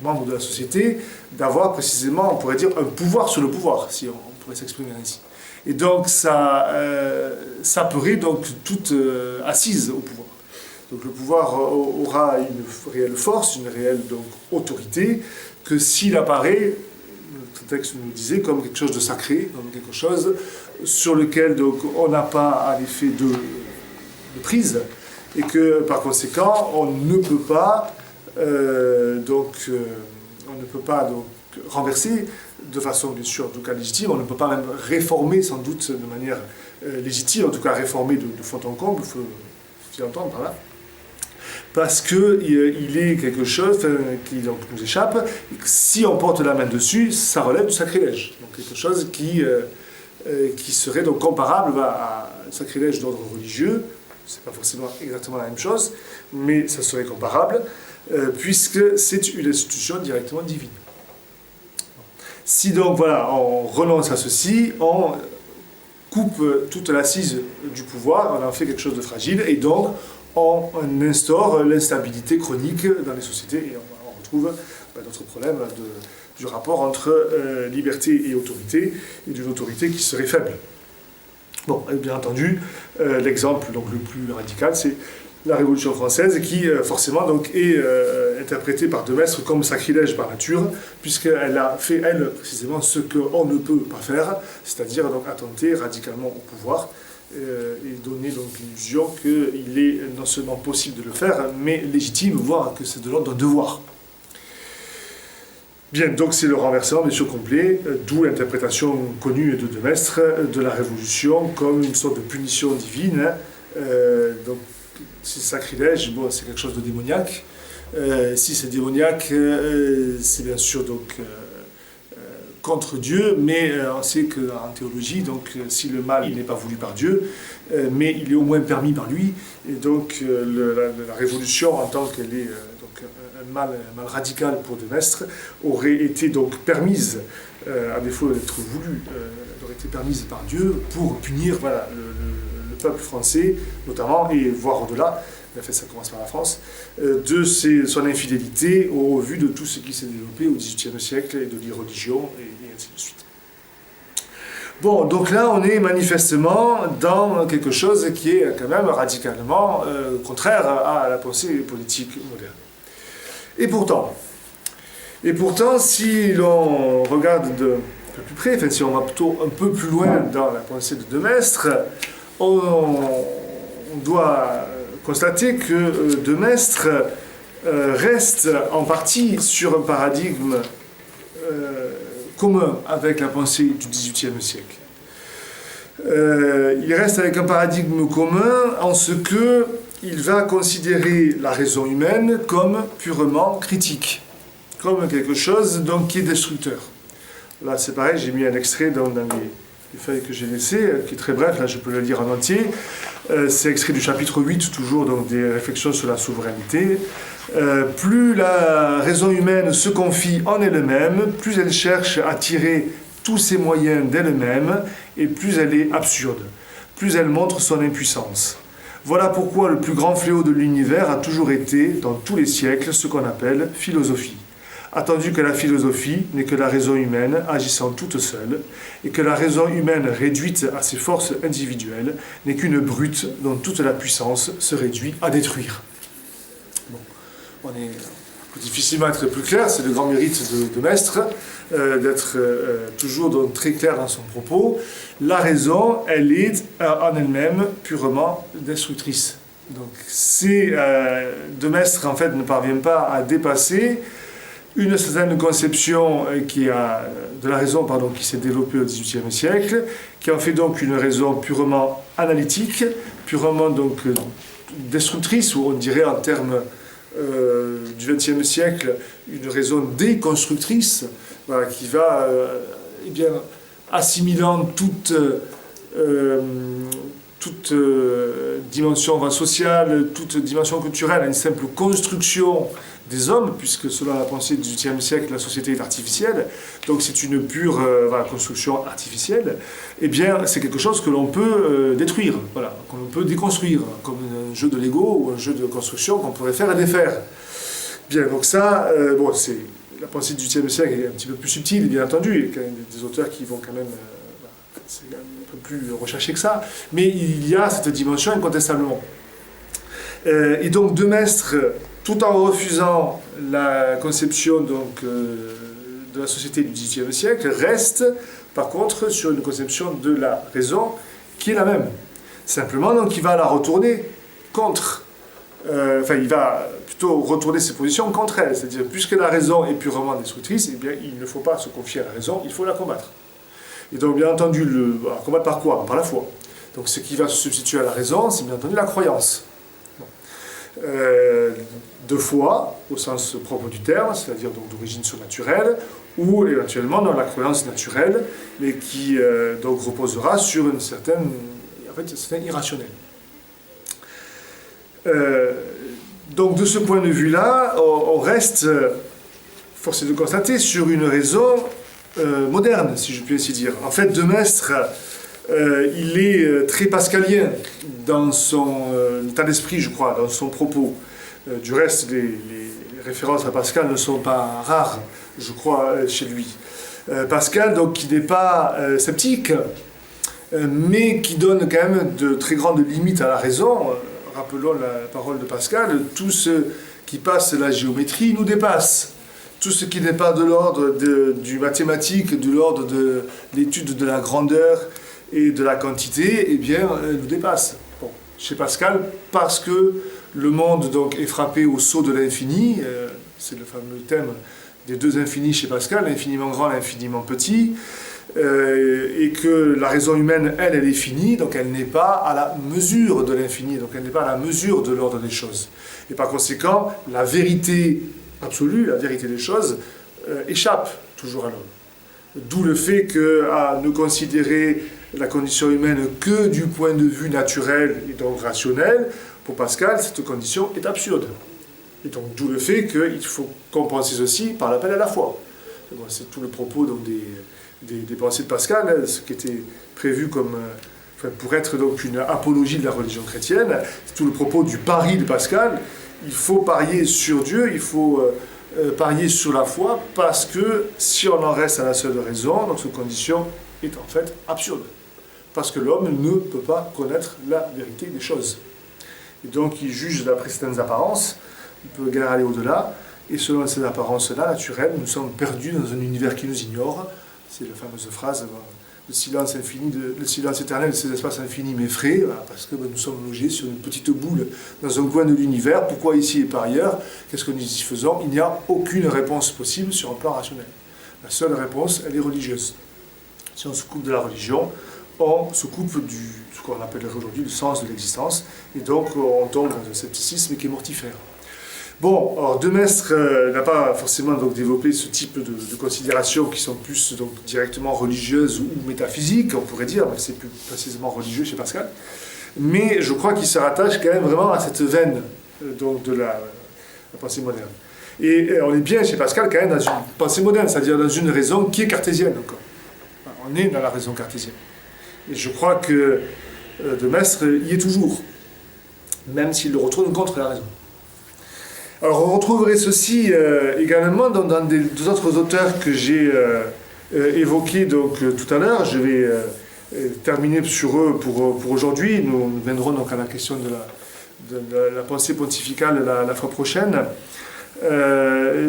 membres de la société d'avoir précisément, on pourrait dire, un pouvoir sur le pouvoir, si on pourrait s'exprimer ainsi. Et donc, ça saperait donc toute assise au pouvoir. Donc, le pouvoir aura une réelle force, une réelle donc, autorité, que s'il apparaît, le texte nous disait, comme quelque chose de sacré, comme quelque chose sur lequel donc, on n'a pas en effet de prise, et que par conséquent, on ne peut pas renverser de façon bien sûr en tout cas légitime, on ne peut pas même réformer sans doute de manière légitime, en tout cas réformer de fond en comble, il faut s'y entendre par là, parce qu'il est quelque chose qui donc, nous échappe, et que si on porte la main dessus, ça relève du sacrilège, donc quelque chose qui serait donc comparable à un sacrilège d'ordre religieux, c'est pas forcément exactement la même chose, mais ça serait comparable, puisque c'est une institution directement divine. Si donc, on renonce à ceci, on coupe toute l'assise du pouvoir, on en fait quelque chose de fragile, et donc on instaure l'instabilité chronique dans les sociétés, et on retrouve notre problème du rapport entre liberté et autorité, et d'une autorité qui serait faible. Bon, bien entendu, l'exemple donc, le plus radical, c'est la Révolution française, qui forcément donc, est interprétée par De Maistre comme sacrilège par nature, puisqu'elle a fait, elle, précisément ce qu'on ne peut pas faire, c'est-à-dire donc, attenter radicalement au pouvoir, et donner donc l'illusion qu'il est non seulement possible de le faire, mais légitime, voire que c'est de l'ordre d'un devoir. Bien, donc c'est le renversement, bien sûr, complet, d'où l'interprétation connue de Maistre de la Révolution comme une sorte de punition divine. Donc, c'est sacrilège, bon, c'est quelque chose de démoniaque. Si c'est démoniaque, c'est bien sûr donc contre Dieu, mais on sait qu'en théologie, donc, si le mal il n'est pas voulu par Dieu, mais il est au moins permis par lui, et donc la révolution en tant qu'elle est un mal radical pour De Maistre aurait été donc permise, à défaut d'être voulue, elle aurait été permise par Dieu pour punir le peuple français, notamment, et voire au-delà, en fait ça commence par la France, de son infidélité au vu de tout ce qui s'est développé au XVIIIe siècle et de l'irreligion, et ainsi de suite. Bon, donc là on est manifestement dans quelque chose qui est quand même radicalement contraire à la pensée politique moderne. Et pourtant, si l'on regarde un peu plus près, enfin si on va plutôt un peu plus loin dans la pensée de Maistre, on doit constater que De Maistre reste en partie sur un paradigme commun avec la pensée du XVIIIe siècle. Il reste avec un paradigme commun en ce qu'il va considérer la raison humaine comme purement critique, comme quelque chose donc, qui est destructeur. Là c'est pareil, j'ai mis un extrait dans les feuilles que j'ai laissées, qui est très bref, là je peux le lire en entier. C'est extrait du chapitre 8, toujours donc, des réflexions sur la souveraineté. Plus la raison humaine se confie en elle-même, plus elle cherche à tirer tous ses moyens d'elle-même, et plus elle est absurde, plus elle montre son impuissance. Voilà pourquoi le plus grand fléau de l'univers a toujours été, dans tous les siècles, ce qu'on appelle philosophie. attendu que la philosophie n'est que la raison humaine agissant toute seule, et que la raison humaine réduite à ses forces individuelles n'est qu'une brute dont toute la puissance se réduit à détruire. Bon, on peut difficilement être plus clair, c'est le grand mérite de Maistre, d'être toujours donc, très clair dans son propos. La raison, elle est en elle-même purement destructrice. Donc, de Maistre, en fait, ne parvient pas à dépasser une certaine conception de la raison qui s'est développée au XVIIIe siècle, qui en fait donc une raison purement analytique, purement donc destructrice, ou on dirait en termes du XXe siècle, une raison déconstructrice, voilà, qui va assimilant toute dimension sociale, toute dimension culturelle à une simple construction des hommes, puisque selon la pensée du XVIIIe siècle, la société est artificielle, donc c'est une pure construction artificielle, eh bien c'est quelque chose que l'on peut détruire, voilà, qu'on peut déconstruire, comme un jeu de Lego ou un jeu de construction qu'on pourrait faire et défaire. Bien, donc ça, c'est la pensée du XVIIIe siècle est un petit peu plus subtile, bien entendu, il y a quand même des auteurs qui vont quand même... c'est un peu plus recherché que ça, mais il y a cette dimension incontestablement. Et donc de Maistre, tout en refusant la conception donc, de la société du XVIIIe siècle, reste par contre sur une conception de la raison qui est la même. Simplement, donc, il va la retourner contre... il va plutôt retourner ses positions contre elle. C'est-à-dire, puisque la raison est purement destructrice, eh bien, il ne faut pas se confier à la raison, il faut la combattre. Et donc, bien entendu, combattre par quoi? Par la foi. Donc, ce qui va se substituer à la raison, c'est bien entendu la croyance. De foi, au sens propre du terme, c'est-à-dire donc d'origine surnaturelle, ou éventuellement dans la croyance naturelle, mais qui donc reposera sur une certaine irrationnel. Donc de ce point de vue-là, on reste, force est de constater, sur une raison moderne, si je puis ainsi dire. En fait, de Maistre, il est très pascalien dans son état d'esprit, je crois, dans son propos. Du reste, les références à Pascal ne sont pas rares, je crois, chez lui. Pascal, donc, qui n'est pas sceptique, mais qui donne quand même de très grandes limites à la raison. Rappelons la parole de Pascal, tout ce qui passe la géométrie nous dépasse. Tout ce qui n'est pas de l'ordre du mathématique, de l'ordre de l'étude de la grandeur et de la quantité, eh bien, nous dépasse. Bon, chez Pascal, parce que le monde donc, est frappé au sceau de l'infini, c'est le fameux thème des deux infinis chez Pascal, l'infiniment grand, l'infiniment petit, et que la raison humaine, elle est finie, donc elle n'est pas à la mesure de l'infini, donc elle n'est pas à la mesure de l'ordre des choses. Et par conséquent, la vérité absolue, la vérité des choses, échappe toujours à l'homme. D'où le fait qu'à ne considérer la condition humaine que du point de vue naturel et donc rationnel, pour Pascal, cette condition est absurde. Et donc, d'où le fait qu'il faut compenser ceci par l'appel à la foi. C'est tout le propos donc, des pensées de Pascal, ce qui était prévu comme, pour être donc une apologie de la religion chrétienne. C'est tout le propos du pari de Pascal. Il faut parier sur Dieu, il faut parier sur la foi, parce que si on en reste à la seule raison, donc cette condition est en fait absurde. Parce que l'homme ne peut pas connaître la vérité des choses. Et donc il juge d'après certaines apparences, il peut guère aller au-delà, et selon ces apparences-là, naturelles, nous sommes perdus dans un univers qui nous ignore. C'est la fameuse phrase, le silence éternel de ces espaces infinis m'effraie, parce que nous sommes logés sur une petite boule dans un coin de l'univers. Pourquoi ici et pas ailleurs? Qu'est-ce que nous y faisons? Il n'y a aucune réponse possible sur un plan rationnel. La seule réponse, elle est religieuse. Si on se coupe de la religion, on se coupe ce qu'on appellerait aujourd'hui le sens de l'existence, et donc on tombe dans un scepticisme qui est mortifère. Bon, alors de Maistre n'a pas forcément donc, développé ce type de considérations qui sont plus donc, directement religieuses ou métaphysiques, on pourrait dire, mais c'est plus précisément religieux chez Pascal. Mais je crois qu'il se rattache quand même vraiment à cette veine donc, de la pensée moderne. Et on est bien chez Pascal quand même dans une pensée moderne, c'est-à-dire dans une raison qui est cartésienne encore. On est dans la raison cartésienne. Et je crois que de Maistre y est toujours, même s'il le retourne contre la raison. Alors on retrouverait ceci également dans deux autres auteurs que j'ai évoqués donc, tout à l'heure. Je vais terminer sur eux pour aujourd'hui. Nous viendrons donc à la question de la pensée pontificale la fois prochaine.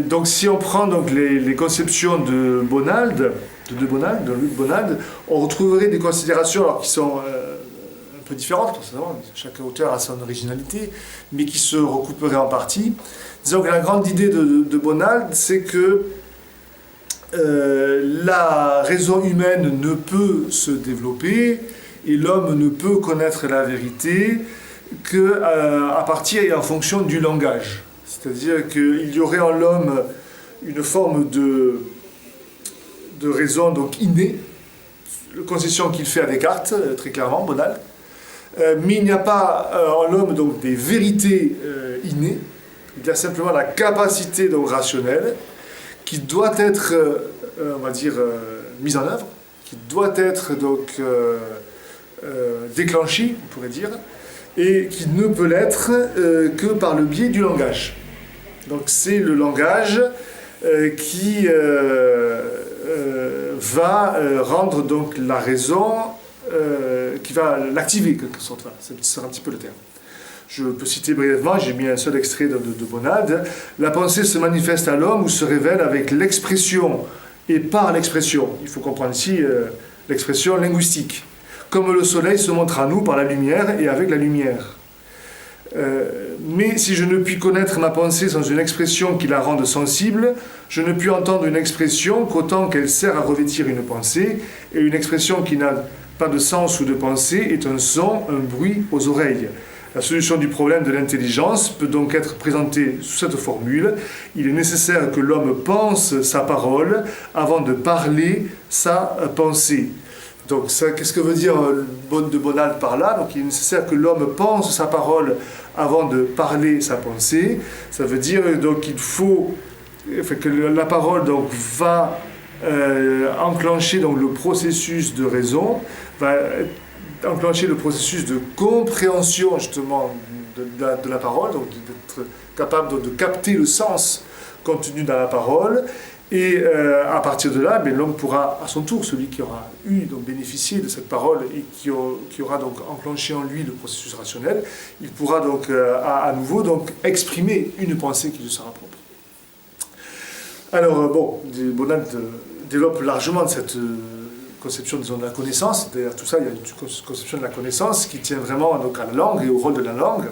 Donc si on prend donc les conceptions de Bonald, de Luc Bonald, on retrouverait des considérations alors, qui sont un peu différentes, forcément. Chaque auteur a son originalité, mais qui se recouperaient en partie. Disons que la grande idée de Bonald, c'est que la raison humaine ne peut se développer et l'homme ne peut connaître la vérité qu'à partir et en fonction du langage. C'est-à-dire qu'il y aurait en l'homme une forme de raison donc innée, concession qu'il fait à Descartes, très clairement, Bonald. Mais il n'y a pas en l'homme donc des vérités innées. Il y a simplement la capacité donc rationnelle qui doit être, on va dire, mise en œuvre, qui doit être donc déclenchée, on pourrait dire, et qui ne peut l'être que par le biais du langage. Donc c'est le langage qui va rendre donc la raison, qui va l'activer quelque sorte. Voilà, c'est un petit peu le terme. Je peux citer brièvement, j'ai mis un seul extrait de Bonald. La pensée se manifeste à l'homme ou se révèle avec l'expression et par l'expression. Il faut comprendre ici l'expression linguistique. Comme le soleil se montre à nous par la lumière et avec la lumière. Mais si je ne puis connaître ma pensée sans une expression qui la rende sensible, je ne puis entendre une expression qu'autant qu'elle sert à revêtir une pensée, et une expression qui n'a pas de sens ou de pensée est un son, un bruit aux oreilles. La solution du problème de l'intelligence peut donc être présentée sous cette formule. Il est nécessaire que l'homme pense sa parole avant de parler sa pensée. Donc, qu'est-ce que veut dire de Bonald par là? Donc, il est nécessaire que l'homme pense sa parole avant de parler sa pensée. Ça veut dire donc qu'il faut que la parole donc va enclencher donc le processus de raison, va enclencher le processus de compréhension justement de la parole, donc d'être capable donc, de capter le sens contenu dans la parole. Et à partir de là, l'homme pourra, à son tour, celui qui aura donc bénéficié de cette parole et qui aura donc enclenché en lui le processus rationnel, il pourra donc à nouveau donc exprimer une pensée qui lui sera propre. Alors Bonald développe largement cette conception disons, de la connaissance. Derrière tout ça, il y a une conception de la connaissance qui tient vraiment donc à la langue et au rôle de la langue.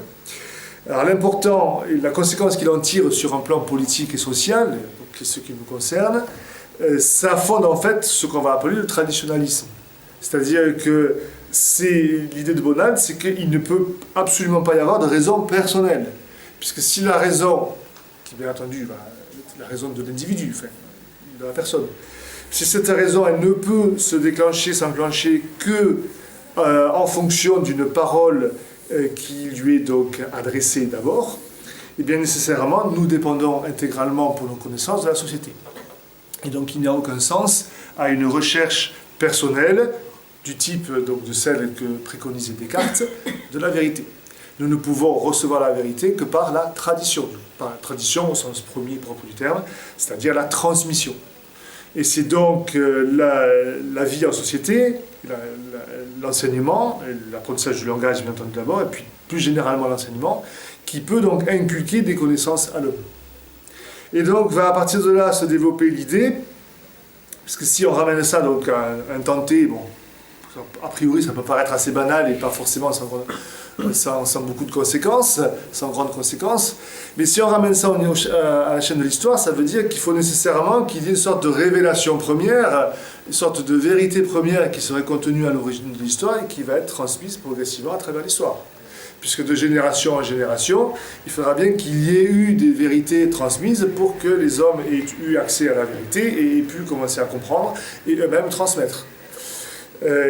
Alors l'important et la conséquence qu'il en tire sur un plan politique et social, donc ce qui nous concerne, ça fonde en fait ce qu'on va appeler le traditionnalisme. C'est-à-dire que l'idée de Bonald, c'est qu'il ne peut absolument pas y avoir de raison personnelle. Puisque si la raison, qui bien entendu la raison de l'individu, enfin, de la personne, si cette raison elle ne peut se déclencher, s'enclencher que en fonction d'une parole qui lui est donc adressée d'abord, et bien nécessairement nous dépendons intégralement pour nos connaissances de la société. Et donc il n'y a aucun sens à une recherche personnelle du type donc, de celle que préconisait Descartes, de la vérité. Nous ne pouvons recevoir la vérité que par la tradition. Par la tradition au sens premier propre du terme, c'est-à-dire la transmission. Et c'est donc la vie en société, l'enseignement, l'apprentissage du langage bien entendu d'abord, et puis plus généralement l'enseignement, qui peut donc inculquer des connaissances à l'homme. Et donc va à partir de là se développer l'idée, parce que si on ramène ça donc à un tenté, bon, a priori ça peut paraître assez banal et pas forcément sans beaucoup de conséquences, sans grandes conséquences, mais si on ramène ça à la chaîne de l'histoire, ça veut dire qu'il faut nécessairement qu'il y ait une sorte de révélation première, une sorte de vérité première qui serait contenue à l'origine de l'histoire et qui va être transmise progressivement à travers l'histoire. Puisque de génération en génération, il faudra bien qu'il y ait eu des vérités transmises pour que les hommes aient eu accès à la vérité et aient pu commencer à comprendre et eux-mêmes transmettre.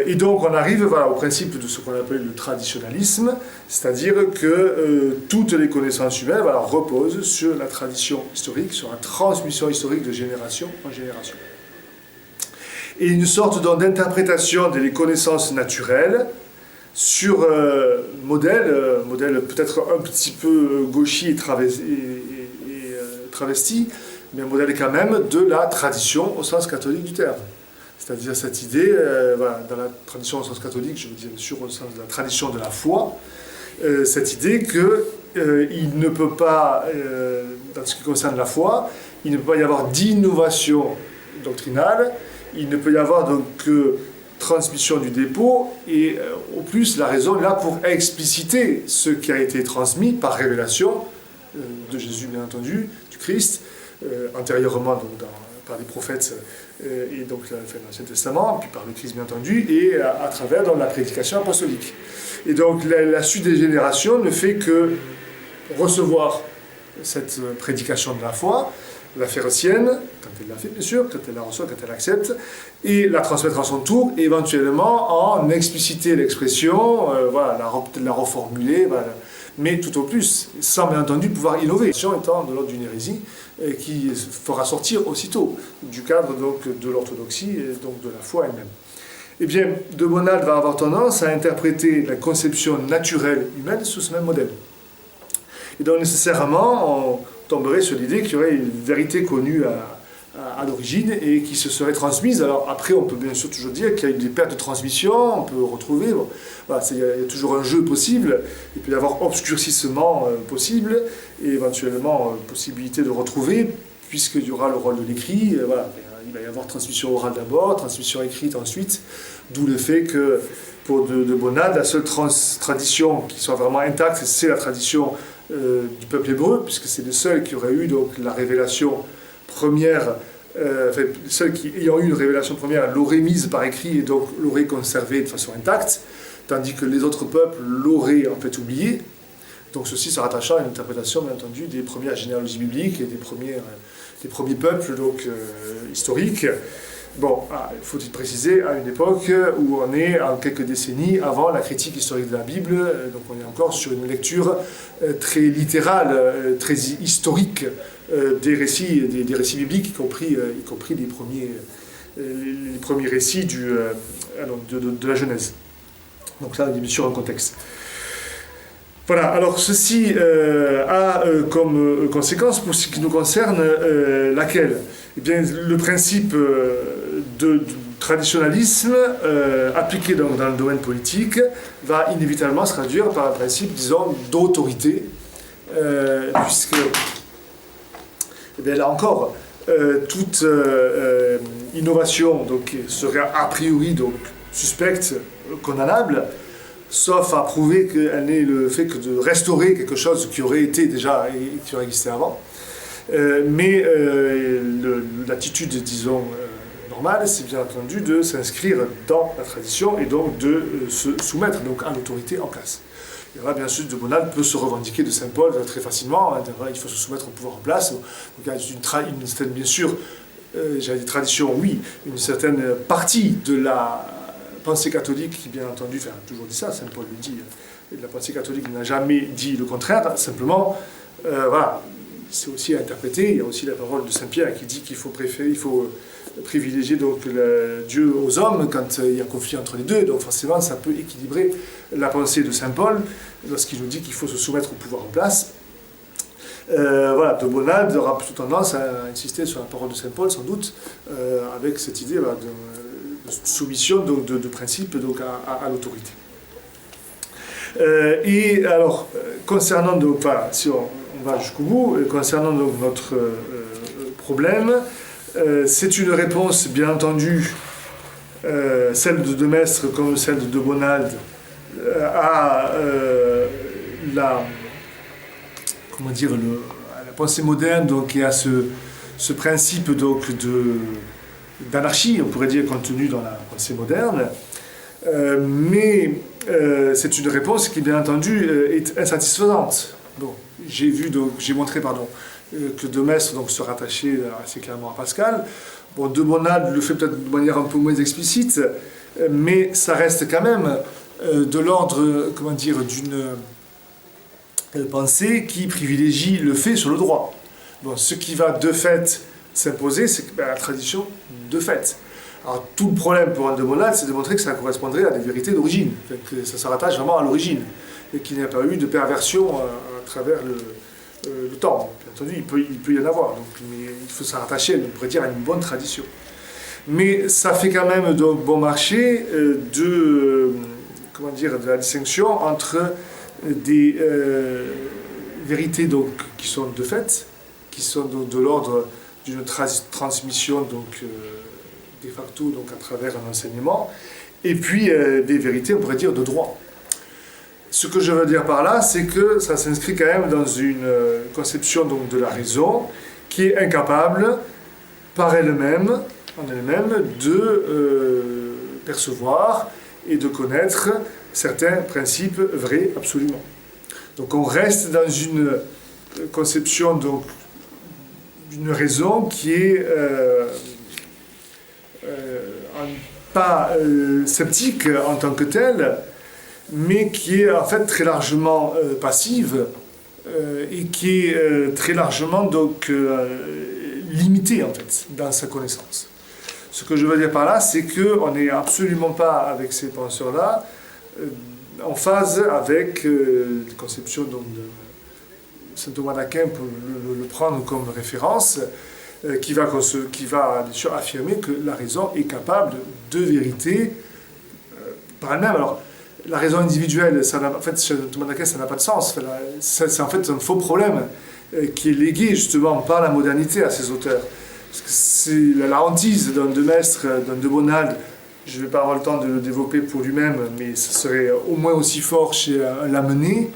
Et donc on arrive au principe de ce qu'on appelle le traditionnalisme, c'est-à-dire que toutes les connaissances humaines reposent sur la tradition historique, sur la transmission historique de génération en génération. Et une sorte d'interprétation des connaissances naturelles sur modèle peut-être un petit peu gauchier travesti, mais un modèle quand même de la tradition au sens catholique du terme. C'est-à-dire cette idée, voilà, dans la tradition au sens catholique, je veux dire bien sûr au sens de la tradition de la foi, cette idée qu'il ne peut pas, dans ce qui concerne la foi, il ne peut pas y avoir d'innovation doctrinale, il ne peut y avoir donc que transmission du dépôt, et au plus la raison est là pour expliciter ce qui a été transmis par révélation de Jésus bien entendu, du Christ, antérieurement donc par les prophètes et donc l'Ancien Testament, puis par le Christ bien entendu, et à travers donc, la prédication apostolique. Et donc la suite des générations ne fait que recevoir cette prédication de la foi, la faire sienne, quand elle l'a fait bien sûr, quand elle la reçoit, quand elle l'accepte, et la transmettre à son tour, et éventuellement en expliciter l'expression, voilà, peut-être la reformuler, voilà, mais tout au plus, sans bien entendu pouvoir innover, étant de l'ordre d'une hérésie qui fera sortir aussitôt du cadre donc, de l'orthodoxie et donc de la foi elle-même. Eh bien, de Bonald va avoir tendance à interpréter la conception naturelle humaine sous ce même modèle. Et donc nécessairement, on tomberait sur l'idée qu'il y aurait une vérité connue à l'origine et qui se serait transmise. Alors après, on peut bien sûr toujours dire qu'il y a eu des pertes de transmission, on peut retrouver, bon, voilà, il y a toujours un jeu possible, il peut y avoir obscurcissement possible, et éventuellement possibilité de retrouver, puisqu'il y aura le rôle de l'écrit, voilà, il va y avoir transmission orale d'abord, transmission écrite ensuite, d'où le fait que pour de Bonald, la seule tradition qui soit vraiment intacte, c'est la tradition du peuple hébreu, puisque c'est le seul qui aurait eu donc la révélation première, enfin, ceux qui ayant eu une révélation première l'auraient mise par écrit et donc l'auraient conservée de façon intacte, tandis que les autres peuples l'auraient en fait oublié. Donc ceci se rattachant à une interprétation bien entendu des premières généalogies bibliques et des premiers peuples donc, historiques. Bon, faut-il préciser, à une époque où on est en quelques décennies avant la critique historique de la Bible, donc on est encore sur une lecture très littérale, très historique des récits bibliques, y compris les premiers récits de la Genèse. Donc ça, bien sûr, un contexte. Voilà, alors ceci a comme conséquence, pour ce qui nous concerne, laquelle ? Eh bien, le principe de traditionnalisme appliqué donc dans le domaine politique va inévitablement se traduire par un principe, disons, d'autorité, puisque, eh bien, là encore, toute innovation donc, serait a priori donc, suspecte, condamnable, sauf à prouver qu'elle n'est le fait que de restaurer quelque chose qui aurait été déjà et qui aurait existé avant. Mais l'attitude, disons, normale, c'est bien entendu de s'inscrire dans la tradition et donc de se soumettre donc, à l'autorité en place. Et là, bien sûr, de Bonald peut se revendiquer de Saint Paul très facilement. Hein, il faut se soumettre au pouvoir en place. Donc, il y a une certaine, bien sûr, j'allais dire tradition, oui, une certaine partie de la pensée catholique qui, bien entendu, enfin, toujours dit ça, Saint Paul le dit, la pensée catholique n'a jamais dit le contraire, simplement, voilà, c'est aussi à interpréter. Il y a aussi la parole de Saint Pierre qui dit qu'il faut privilégier donc Dieu aux hommes quand il y a conflit entre les deux, donc forcément ça peut équilibrer la pensée de Saint Paul lorsqu'il nous dit qu'il faut se soumettre au pouvoir en place. Voilà, de Bonald aura plutôt tendance à insister sur la parole de Saint Paul sans doute, avec cette idée de soumission donc, de principe donc, à l'autorité. Et alors, concernant donc, voilà, si on va jusqu'au bout, concernant donc notre problème, c'est une réponse, bien entendu, celle de Demestre comme celle de Bonald, à la pensée moderne, donc, et à ce principe donc, d'anarchie, on pourrait dire, contenu dans la pensée moderne. Mais c'est une réponse qui, bien entendu, est insatisfaisante. Bon, j'ai montré que Demestre donc, se rattachait assez clairement à Pascal. Bon, de Bonald le fait peut-être de manière un peu moins explicite, mais ça reste quand même de l'ordre, comment dire, d'une pensée qui privilégie le fait sur le droit. Bon, ce qui va de fait s'imposer, c'est la tradition de fait. Alors tout le problème pour un de Bonald, c'est de montrer que ça correspondrait à des vérités d'origine, que ça se rattache vraiment à l'origine, et qu'il n'y a pas eu de perversion à travers le temps. Bien entendu, il peut y en avoir, donc, mais il faut s'en rattacher, on pourrait dire, à une bonne tradition. Mais ça fait quand même donc bon marché de la distinction entre des vérités donc, qui sont de fait, qui sont donc de l'ordre d'une transmission donc, de facto donc, à travers un enseignement, et puis des vérités, on pourrait dire, de droit. Ce que je veux dire par là, c'est que ça s'inscrit quand même dans une conception donc, de la raison qui est incapable, par elle-même, en elle-même, de percevoir et de connaître certains principes vrais absolument. Donc on reste dans une conception donc, d'une raison qui est pas sceptique en tant que telle, mais qui est en fait très largement passive et qui est très largement donc limitée en fait dans sa connaissance. Ce que je veux dire par là, c'est qu'on n'est absolument pas avec ces penseurs-là en phase avec les conceptions donc, de saint Thomas d'Aquin, pour le prendre comme référence, qui va bien sûr affirmer que la raison est capable de vérité par elle-même. Alors, la raison individuelle, en fait, chez Thomas d'Aquin, ça n'a pas de sens. C'est en fait un faux problème qui est légué justement par la modernité à ces auteurs. Parce que c'est la hantise d'un De Maistre, d'un De Bonald, je ne vais pas avoir le temps de le développer pour lui-même, mais ça serait au moins aussi fort chez Lamennais.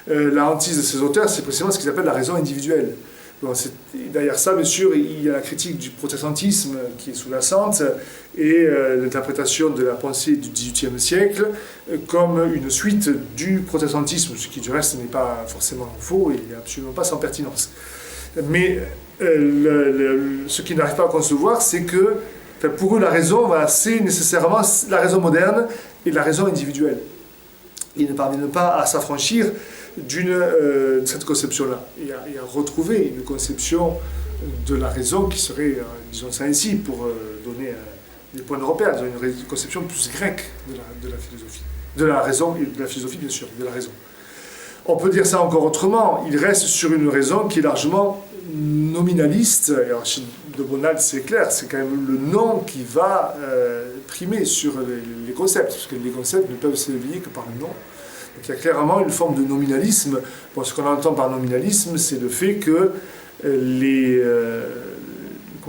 La hantise de ces auteurs, c'est précisément ce qu'ils appellent la raison individuelle. Bon, derrière ça, bien sûr, il y a la critique du protestantisme qui est sous-jacente et l'interprétation de la pensée du XVIIIe siècle comme une suite du protestantisme, ce qui du reste n'est pas forcément faux et absolument pas sans pertinence. Mais ce qu'ils n'arrivent pas à concevoir, c'est que pour eux, la raison, c'est nécessairement la raison moderne et la raison individuelle. Ils ne parviennent pas à s'affranchir de cette conception-là et à retrouver une conception de la raison qui serait, disons ça ainsi, pour donner des points de repère, une conception plus grecque de la philosophie. De la raison et de la philosophie, bien sûr, de la raison. On peut dire ça encore autrement, il reste sur une raison qui est largement nominaliste. Alors, chez De Bonald, c'est clair, c'est quand même le nom qui va primer sur les concepts, parce que les concepts ne peuvent s'éveiller que par le nom. Donc il y a clairement une forme de nominalisme. Bon, ce qu'on entend par nominalisme, c'est le fait que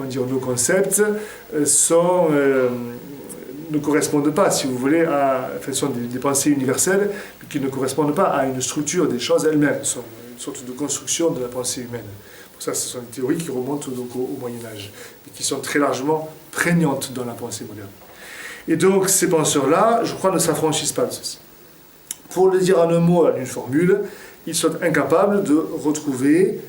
nos concepts ne correspondent pas, si vous voulez, sont des pensées universelles, mais qui ne correspondent pas à une structure des choses elles-mêmes. Ce sont une sorte de construction de la pensée humaine. Pour ça, ce sont des théories qui remontent donc au Moyen-Âge, et qui sont très largement prégnantes dans la pensée moderne. Et donc, ces penseurs-là, je crois, ne s'affranchissent pas de ceci. Pour le dire en un mot, en une formule, ils sont incapables de retrouver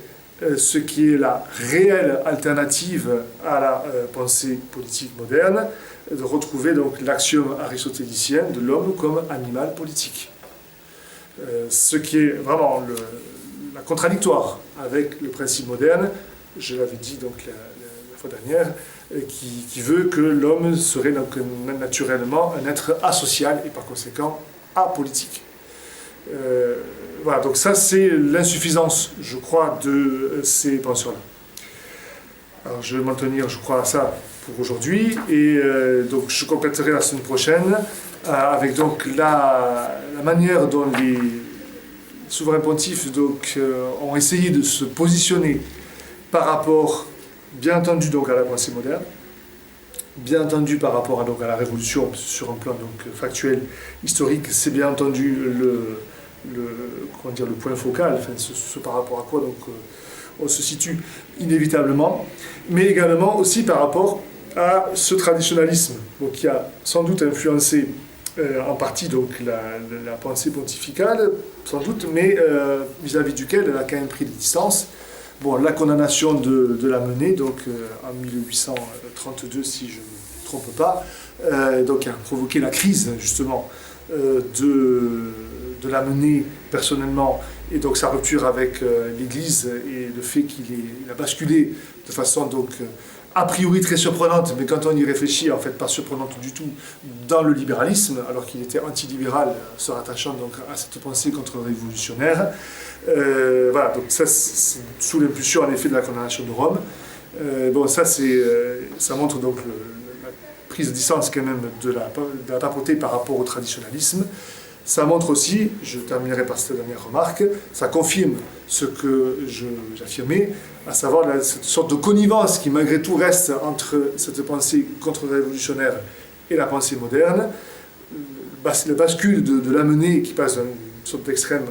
ce qui est la réelle alternative à la pensée politique moderne, de retrouver donc l'axiome aristotélicien de l'homme comme animal politique. Ce qui est vraiment la contradictoire avec le principe moderne, je l'avais dit donc la fois dernière, qui veut que l'homme serait donc naturellement un être asocial et par conséquent apolitique. Voilà, donc ça c'est l'insuffisance, je crois, de ces penseurs-là. Alors je vais m'en tenir, je crois, à ça pour aujourd'hui, et donc je compléterai la semaine prochaine avec donc la manière dont les souverains pontifes donc, ont essayé de se positionner par rapport, bien entendu, donc, à la pensée moderne, bien entendu par rapport à, donc, à la Révolution sur un plan donc, factuel, historique, c'est bien entendu le point focal, enfin, ce par rapport à quoi donc, on se situe inévitablement, mais également aussi par rapport à ce traditionnalisme donc, qui a sans doute influencé en partie donc, la pensée pontificale, sans doute, mais vis-à-vis duquel elle a quand même pris des distances. Bon, la condamnation de Lamennais, donc en 1832, si je ne me trompe pas, donc a provoqué la crise justement de Lamennais personnellement, et donc sa rupture avec l'Église et le fait qu'il a basculé de façon donc a priori très surprenante, mais quand on y réfléchit, en fait pas surprenante du tout, dans le libéralisme, alors qu'il était antilibéral, se rattachant donc à cette pensée contre-révolutionnaire. Voilà, donc ça, c'est sous l'impulsion en effet de la condamnation de Rome. Bon, ça, ça montre donc la prise de distance quand même de la papauté par rapport au traditionnalisme. Ça montre aussi, je terminerai par cette dernière remarque, ça confirme ce que j'affirmais, à savoir cette sorte de connivence qui malgré tout reste entre cette pensée contre-révolutionnaire et la pensée moderne. Le bascule de l'amener qui passe d'une sorte d'extrême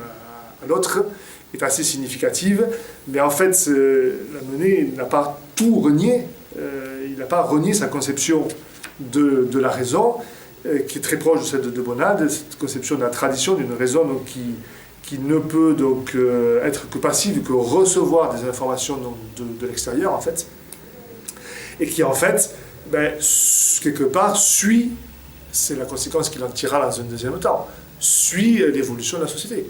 à l'autre est assez significative, mais en fait l'amener n'a pas tout renié, il n'a pas renié sa conception de la raison, qui est très proche de celle de Bonald, cette conception de la tradition, d'une raison donc, qui ne peut donc être que passive, que recevoir des informations donc, de l'extérieur en fait, et qui en fait, quelque part, suit, c'est la conséquence qu'il en tirera dans un deuxième temps, suit l'évolution de la société.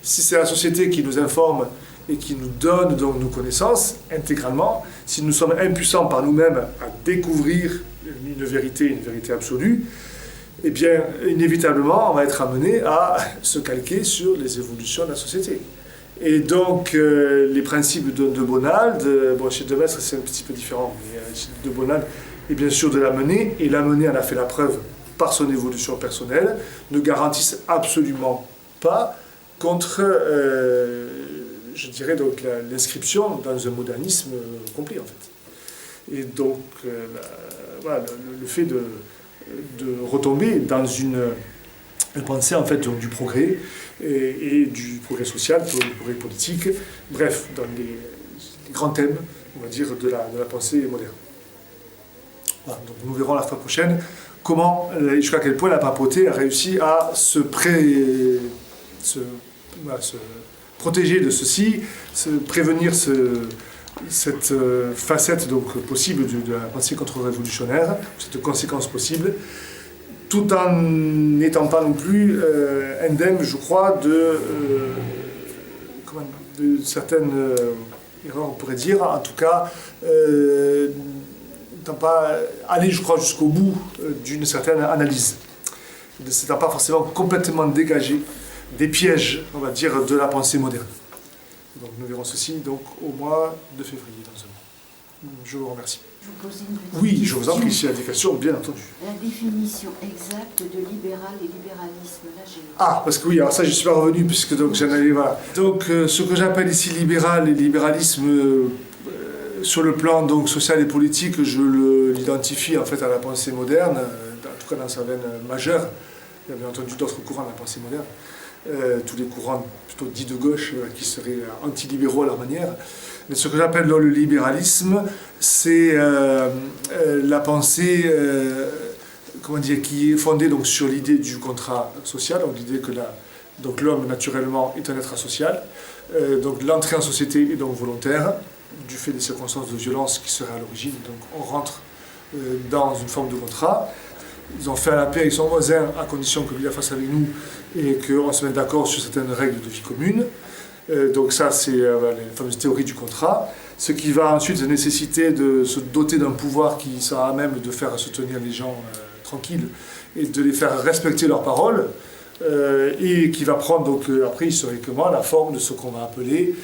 Si c'est la société qui nous informe et qui nous donne donc nos connaissances intégralement, si nous sommes impuissants par nous-mêmes à découvrir une vérité absolue, eh bien, inévitablement, on va être amené à se calquer sur les évolutions de la société. Et donc, les principes de Bonald, bon, chez De Maistre, c'est un petit peu différent, mais de Bonald est bien sûr de l'amener, et l'amener en a fait la preuve par son évolution personnelle, ne garantissent absolument pas contre, je dirais, donc, l'inscription dans un modernisme complet, en fait. Et donc, voilà, le fait de retomber dans une pensée en fait du progrès et du progrès social, du progrès politique, bref, dans les grands thèmes, on va dire, de la pensée moderne. Voilà, donc nous verrons la fois prochaine comment, jusqu'à quel point la papauté a réussi à se protéger de ceci, prévenir cette facette donc, possible de la pensée contre-révolutionnaire, cette conséquence possible, tout en n'étant pas non plus indemne, je crois, de certaines erreurs, on pourrait dire, en tout cas, n'étant pas allé, je crois, jusqu'au bout d'une certaine analyse, n'étant pas forcément complètement dégagé des pièges, on va dire, de la pensée moderne. Donc nous verrons ceci donc, au mois de février, dans un mois. Je vous remercie. Je vous pose une petite Oui, question. je vous en prie, s'il y a des questions, bien entendu. La définition exacte de libéral et libéralisme, là j'ai... Ah, parce que oui, alors ça, je ne suis pas revenu, puisque donc, j'en avais... Voilà. Donc, ce que j'appelle ici libéral et libéralisme, sur le plan donc, social et politique, je l'identifie en fait à la pensée moderne, en tout cas dans sa veine majeure. Il y a bien entendu d'autres courants de la pensée moderne. Tous les courants plutôt dits de gauche qui seraient antilibéraux à leur manière. Mais ce que j'appelle le libéralisme, c'est la pensée comment dire, qui est fondée donc, sur l'idée du contrat social, donc l'idée que l'homme naturellement est un être asocial. Donc l'entrée en société est donc volontaire, du fait des circonstances de violence qui seraient à l'origine. Donc on rentre dans une forme de contrat. Ils ont fait la paix avec son voisin à condition que lui la fasse avec nous et qu'on se mette d'accord sur certaines règles de vie commune. Donc ça, c'est la fameuse théorie du contrat. Ce qui va ensuite nécessiter de se doter d'un pouvoir qui sera à même de faire se tenir les gens tranquilles et de les faire respecter leurs paroles. Et qui va prendre donc après historiquement la forme de ce qu'on va appeler,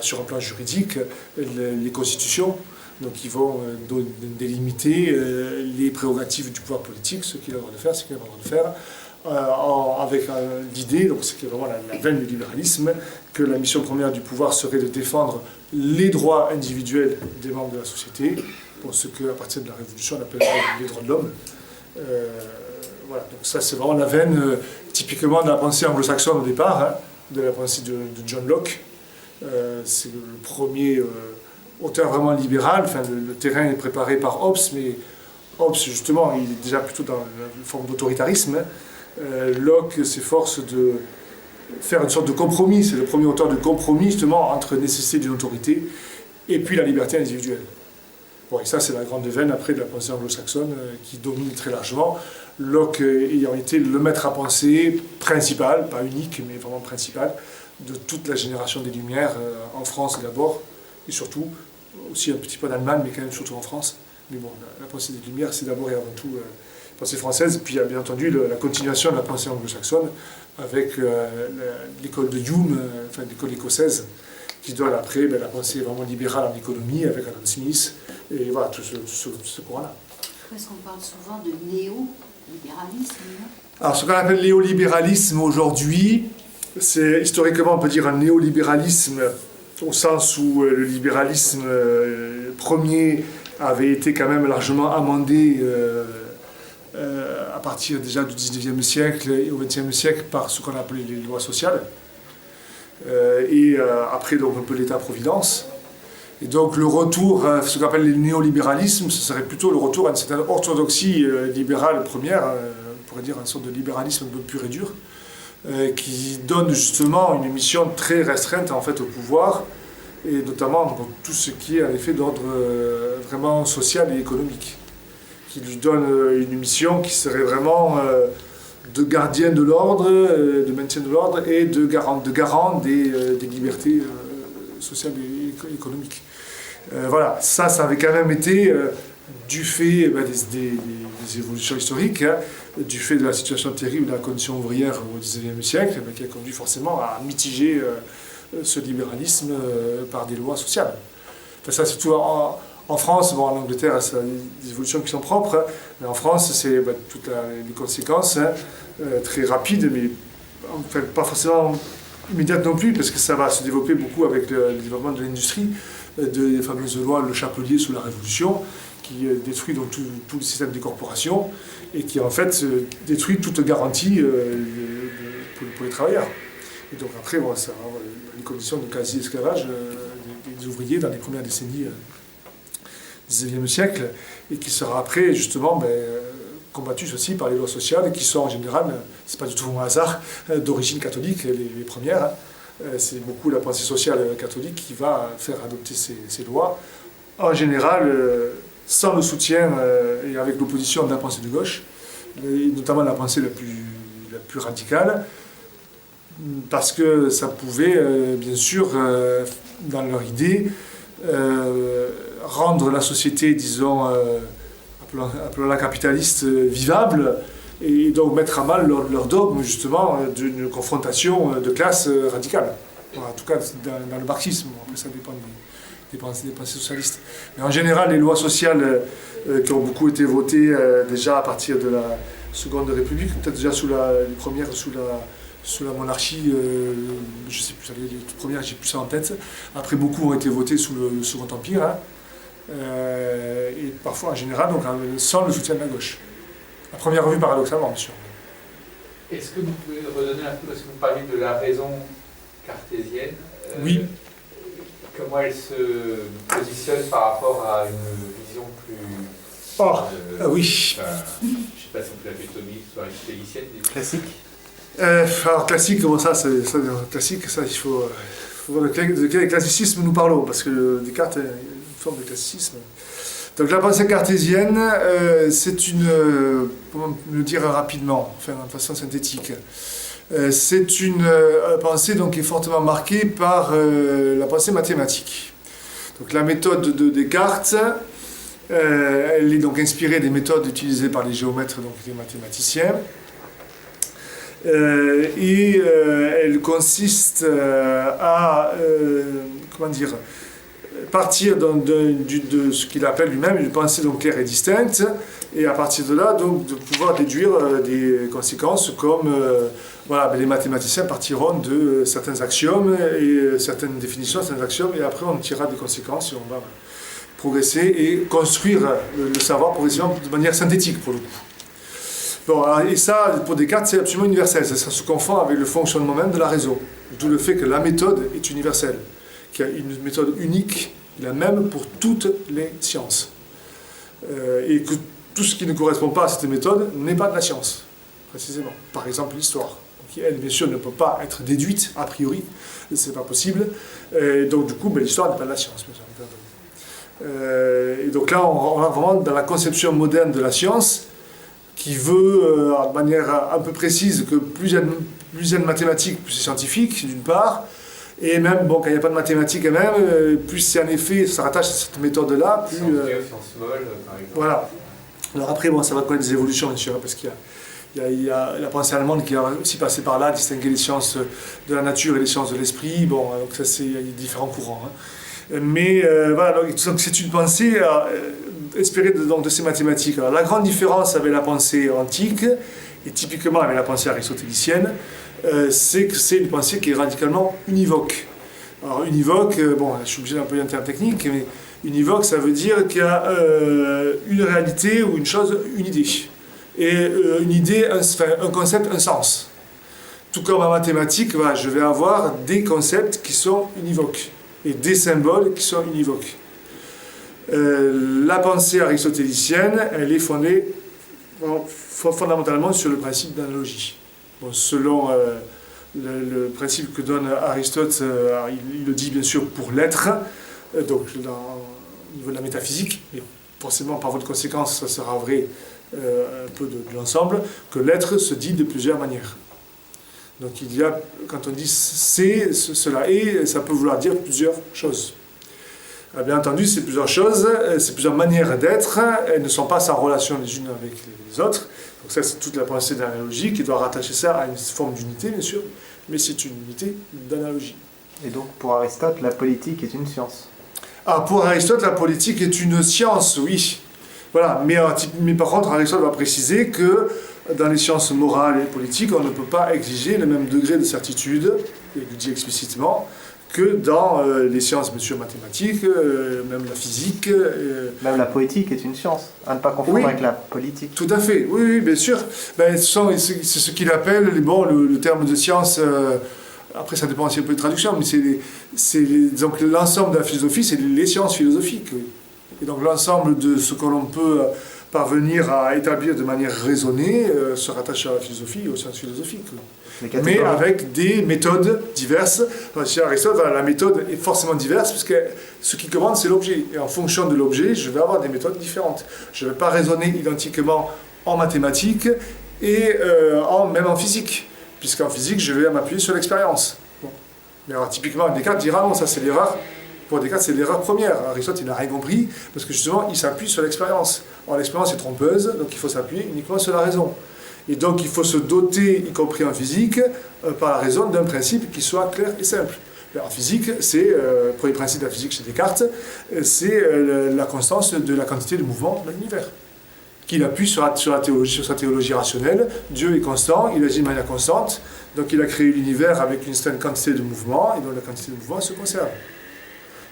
sur un plan juridique, les constitutions. Donc ils vont délimiter les prérogatives du pouvoir politique, ce qu'il a le droit de faire, ce qu'il n'a pas le droit de faire, avec l'idée, donc c'est vraiment la veine du libéralisme, que la mission première du pouvoir serait de défendre les droits individuels des membres de la société, pour ce qu'à partir de la Révolution on appelle les droits de l'homme. Voilà, donc ça c'est vraiment la veine typiquement de la pensée anglo-saxonne au départ, hein, de la pensée de John Locke. C'est le premier... auteur vraiment libéral, enfin, le terrain est préparé par Hobbes, mais Hobbes, justement, il est déjà plutôt dans une forme d'autoritarisme. Locke s'efforce de faire une sorte de compromis, c'est le premier auteur de compromis, justement, entre la nécessité d'une autorité et puis la liberté individuelle. Bon, et ça, c'est la grande veine, après, de la pensée anglo-saxonne, qui domine très largement. Locke ayant été le maître à penser principal, pas unique, mais vraiment principal, de toute la génération des Lumières, en France d'abord, et surtout aussi un petit peu en Allemagne, mais quand même surtout en France. Mais bon, la pensée des Lumières, c'est d'abord et avant tout la pensée française, puis il y a bien entendu la continuation de la pensée anglo-saxonne, avec l'école de Hume, enfin l'école écossaise, qui donne après la pensée vraiment libérale en économie, avec Adam Smith, et voilà, tout ce courant-là. Parce qu'on parle souvent de néolibéralisme, non? Alors, ce qu'on appelle le néolibéralisme aujourd'hui, c'est historiquement, on peut dire un néolibéralisme au sens où le libéralisme premier avait été quand même largement amendé à partir déjà du 19e siècle et au 20e siècle par ce qu'on appelait les lois sociales. Après, donc, un peu l'État-providence. Et donc, le retour, ce qu'on appelle le néolibéralisme, ce serait plutôt le retour à une certaine orthodoxie libérale première, on pourrait dire une sorte de libéralisme un peu pur et dur, qui donne justement une mission très restreinte en fait au pouvoir, et notamment pour tout ce qui est en effet d'ordre vraiment social et économique, qui lui donne une mission qui serait vraiment de gardien de l'ordre, de maintien de l'ordre et de garant des libertés sociales et économiques. Voilà, ça avait quand même été du fait des évolutions historiques, hein, du fait de la situation terrible de la condition ouvrière au XIXe siècle, qui a conduit forcément à mitiger ce libéralisme par des lois sociales. Enfin, ça, surtout en France, bon, en Angleterre, ça a des évolutions qui sont propres, mais en France, c'est toutes les conséquences très rapides, mais enfin, pas forcément immédiates non plus, parce que ça va se développer beaucoup avec le développement de l'industrie, des fameuses lois Le Chapelier sous la Révolution, qui détruit donc tout le système des corporations et qui en fait détruit toute garantie pour les travailleurs. Et donc après, bon, ça, les conditions de quasi-esclavage des ouvriers dans les premières décennies du XIXe siècle, et qui sera après justement combattus aussi par les lois sociales, qui sont en général, c'est pas du tout un hasard, d'origine catholique, les premières. Hein. C'est beaucoup la pensée sociale catholique qui va faire adopter ces lois, en général sans le soutien et avec l'opposition de la pensée de gauche, et notamment la pensée la plus radicale, parce que ça pouvait, bien sûr, dans leur idée, rendre la société, disons, appelons-la capitaliste, vivable, et donc mettre à mal leur dogme, justement, d'une confrontation de classe radicale. En tout cas, dans le marxisme. Après, ça dépend des pensées socialistes. Mais en général, les lois sociales qui ont beaucoup été votées déjà à partir de la Seconde République, peut-être déjà les premières sous la monarchie, je ne sais plus, les toutes premières, j'ai plus ça en tête. Après, beaucoup ont été votées sous le Second Empire, hein, et parfois, en général, donc, sans le soutien de la gauche. À première vue, paradoxalement, bien sûr. Est-ce que vous pouvez redonner un peu, parce que vous parlez de la raison cartésienne, oui. Comment elle se positionne par rapport à une vision plus... oui. Enfin, je ne sais pas si on peut l'appeler thomiste, soit aristotélicienne. Classique. Alors, classique, comment ça, classique, ça, il faut voir de quel classicisme nous parlons, parce que Descartes est une forme de classicisme. Donc la pensée cartésienne, c'est comment le dire rapidement, enfin de façon synthétique, c'est une pensée donc, qui est fortement marquée par la pensée mathématique. Donc la méthode de Descartes, elle est donc inspirée des méthodes utilisées par les géomètres, donc les mathématiciens, et elle consiste à, comment dire, partir de ce qu'il appelle lui-même une pensée donc claire et distincte, et à partir de là donc de pouvoir déduire des conséquences comme voilà, les mathématiciens partiront de certains axiomes et certaines définitions de certains axiomes, et après on tirera des conséquences et on va progresser et construire le savoir progressivement de manière synthétique pour le coup. Bon, et ça, pour Descartes, c'est absolument universel, ça se confond avec le fonctionnement même de la raison, d'où le fait que la méthode est universelle, qu'il y a une méthode unique, la même pour toutes les sciences. Et que tout ce qui ne correspond pas à cette méthode n'est pas de la science, précisément. Par exemple, l'histoire, qui, elle, bien sûr, ne peut pas être déduite a priori, c'est pas possible. Et donc, du coup, l'histoire n'est pas de la science. Et donc là, on est vraiment dans la conception moderne de la science, qui veut, de manière un peu précise, que plus il y a de mathématiques, plus c'est scientifique, d'une part, Et même, bon, quand il n'y a pas de mathématiques, plus c'est en effet, ça rattache à cette méthode-là, plus... Sciences molles, par exemple. Voilà. Alors après, bon, ça va connaître des évolutions, bien sûr, parce qu'il y a la pensée allemande qui a aussi passé par là, distinguer les sciences de la nature et les sciences de l'esprit. Bon, donc ça, il y a différents courants. Mais voilà, donc c'est une pensée inspirée de ces mathématiques. Alors, la grande différence avec la pensée antique, et typiquement avec la pensée aristotélicienne, c'est que c'est une pensée qui est radicalement univoque. Alors univoque, bon, je suis obligé d'un peu d'un terme technique, mais univoque, ça veut dire qu'il y a une réalité ou une chose, une idée. Et une idée, un concept, un sens. Tout comme en mathématiques, voilà, je vais avoir des concepts qui sont univoques et des symboles qui sont univoques. La pensée aristotélicienne, elle est fondée fondamentalement sur le principe d'analogie. Bon, selon le principe que donne Aristote, il le dit bien sûr pour l'être, donc au niveau de la métaphysique, et forcément par votre conséquence, ça sera vrai un peu de l'ensemble, que l'être se dit de plusieurs manières. Donc il y a, quand on dit c'est, cela est, ça peut vouloir dire plusieurs choses. Bien entendu, ces plusieurs choses, ces plusieurs manières d'être, elles ne sont pas sans relation les unes avec les autres. Donc ça, c'est toute la pensée de l'analogie qui doit rattacher ça à une forme d'unité, bien sûr, mais c'est une unité d'analogie. Et donc, pour Aristote, la politique est une science. Ah, pour Aristote, la politique est une science, oui. Voilà, mais par contre, Aristote va préciser que dans les sciences morales et politiques, on ne peut pas exiger le même degré de certitude, il le dit explicitement, que dans les sciences, bien sûr, mathématiques, même la physique. Même la poétique est une science, à ne pas confondre avec la politique. Tout à fait, oui, bien sûr. Ben, c'est ce qu'il appelle, le terme de science, après ça dépend aussi un peu de traduction, mais donc l'ensemble de la philosophie, c'est les sciences philosophiques. Oui. Et donc l'ensemble de ce que l'on peut parvenir à établir de manière raisonnée se rattache à la philosophie et aux sciences philosophiques. Mais avec des méthodes diverses. Chez Aristote, la méthode est forcément diverse, puisque ce qui commande, c'est l'objet. Et en fonction de l'objet, je vais avoir des méthodes différentes. Je ne vais pas raisonner identiquement en mathématiques et même en physique, puisqu'en physique, je vais m'appuyer sur l'expérience. Bon. Mais alors, typiquement, Descartes dira non, ça c'est l'erreur. Pour Descartes, c'est l'erreur première. Aristote, il n'a rien compris, parce que justement, il s'appuie sur l'expérience. Or, l'expérience est trompeuse, donc il faut s'appuyer uniquement sur la raison. Et donc, il faut se doter, y compris en physique, par la raison d'un principe qui soit clair et simple. En physique, c'est le premier principe de la physique chez Descartes, c'est la constance de la quantité de mouvement de l'univers. Qu'il appuie sur sa théologie rationnelle. Dieu est constant, il agit de manière constante, donc il a créé l'univers avec une certaine quantité de mouvement, et donc la quantité de mouvement se conserve.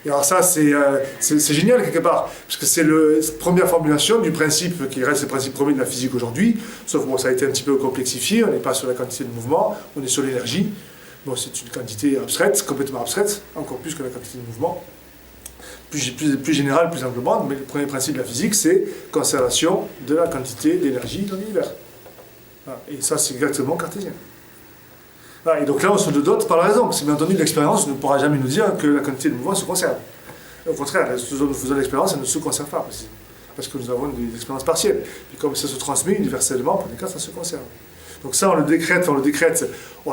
Et alors ça, c'est génial quelque part, parce que c'est la première formulation du principe qui reste le principe premier de la physique aujourd'hui, sauf que ça a été un petit peu complexifié, on n'est pas sur la quantité de mouvement, on est sur l'énergie. Bon, c'est une quantité abstraite, complètement abstraite, encore plus que la quantité de mouvement. Plus général, plus amplement, mais le premier principe de la physique, c'est conservation de la quantité d'énergie dans l'univers. Voilà. Et ça, c'est exactement cartésien. Et donc là, on se dote par la raison, parce que bien entendu, l'expérience ne pourra jamais nous dire que la quantité de mouvement se conserve. Au contraire, nous faisons l'expérience, elle ne se conserve pas, parce que nous avons des expériences partielles. Et comme ça se transmet universellement, pour des cas, ça se conserve. Donc ça, on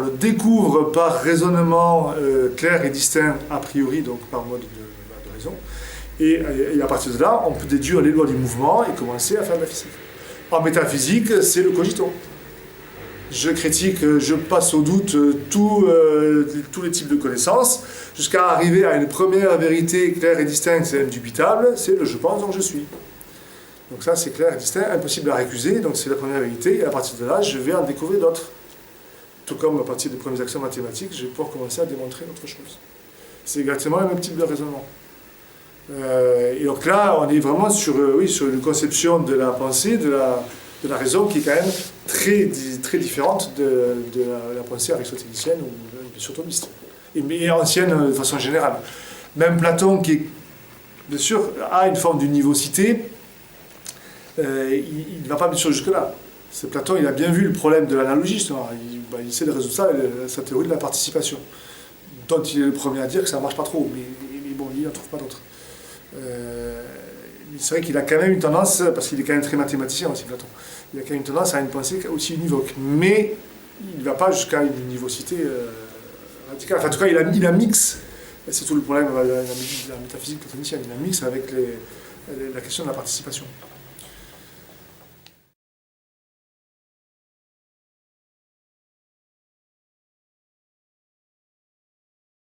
le découvre par raisonnement clair et distinct, a priori, donc par mode de raison. Et à partir de là, on peut déduire les lois du mouvement et commencer à faire de la physique. En métaphysique, c'est le cogito. Je critique, je passe au doute tous les types de connaissances, jusqu'à arriver à une première vérité claire et distincte, c'est indubitable, c'est le je pense donc je suis. Donc ça c'est clair et distinct, impossible à récuser, donc c'est la première vérité, et à partir de là, je vais en découvrir d'autres. Tout comme à partir des premières actions mathématiques, je vais pouvoir commencer à démontrer autre chose. C'est exactement le même type de raisonnement. Et donc là, on est vraiment sur une conception de la pensée, de la raison qui est quand même très différente de la pensée aristotélicienne ou surtout thomiste, et ancienne de façon générale. Même Platon, qui bien sûr a une forme d'univocité, il ne va pas bien sûr jusque-là. C'est Platon, il a bien vu le problème de l'analogie, justement. Il essaie de résoudre ça, sa théorie de la participation, dont il est le premier à dire que ça ne marche pas trop, mais bon, il n'en trouve pas d'autres. C'est vrai qu'il a quand même une tendance, parce qu'il est quand même très mathématicien aussi, Platon, il a quand même une tendance à une pensée aussi univoque, mais il ne va pas jusqu'à une univocité radical. Enfin, en tout cas, il a mix, c'est tout le problème de la métaphysique platonicienne, il a mix avec la question de la participation.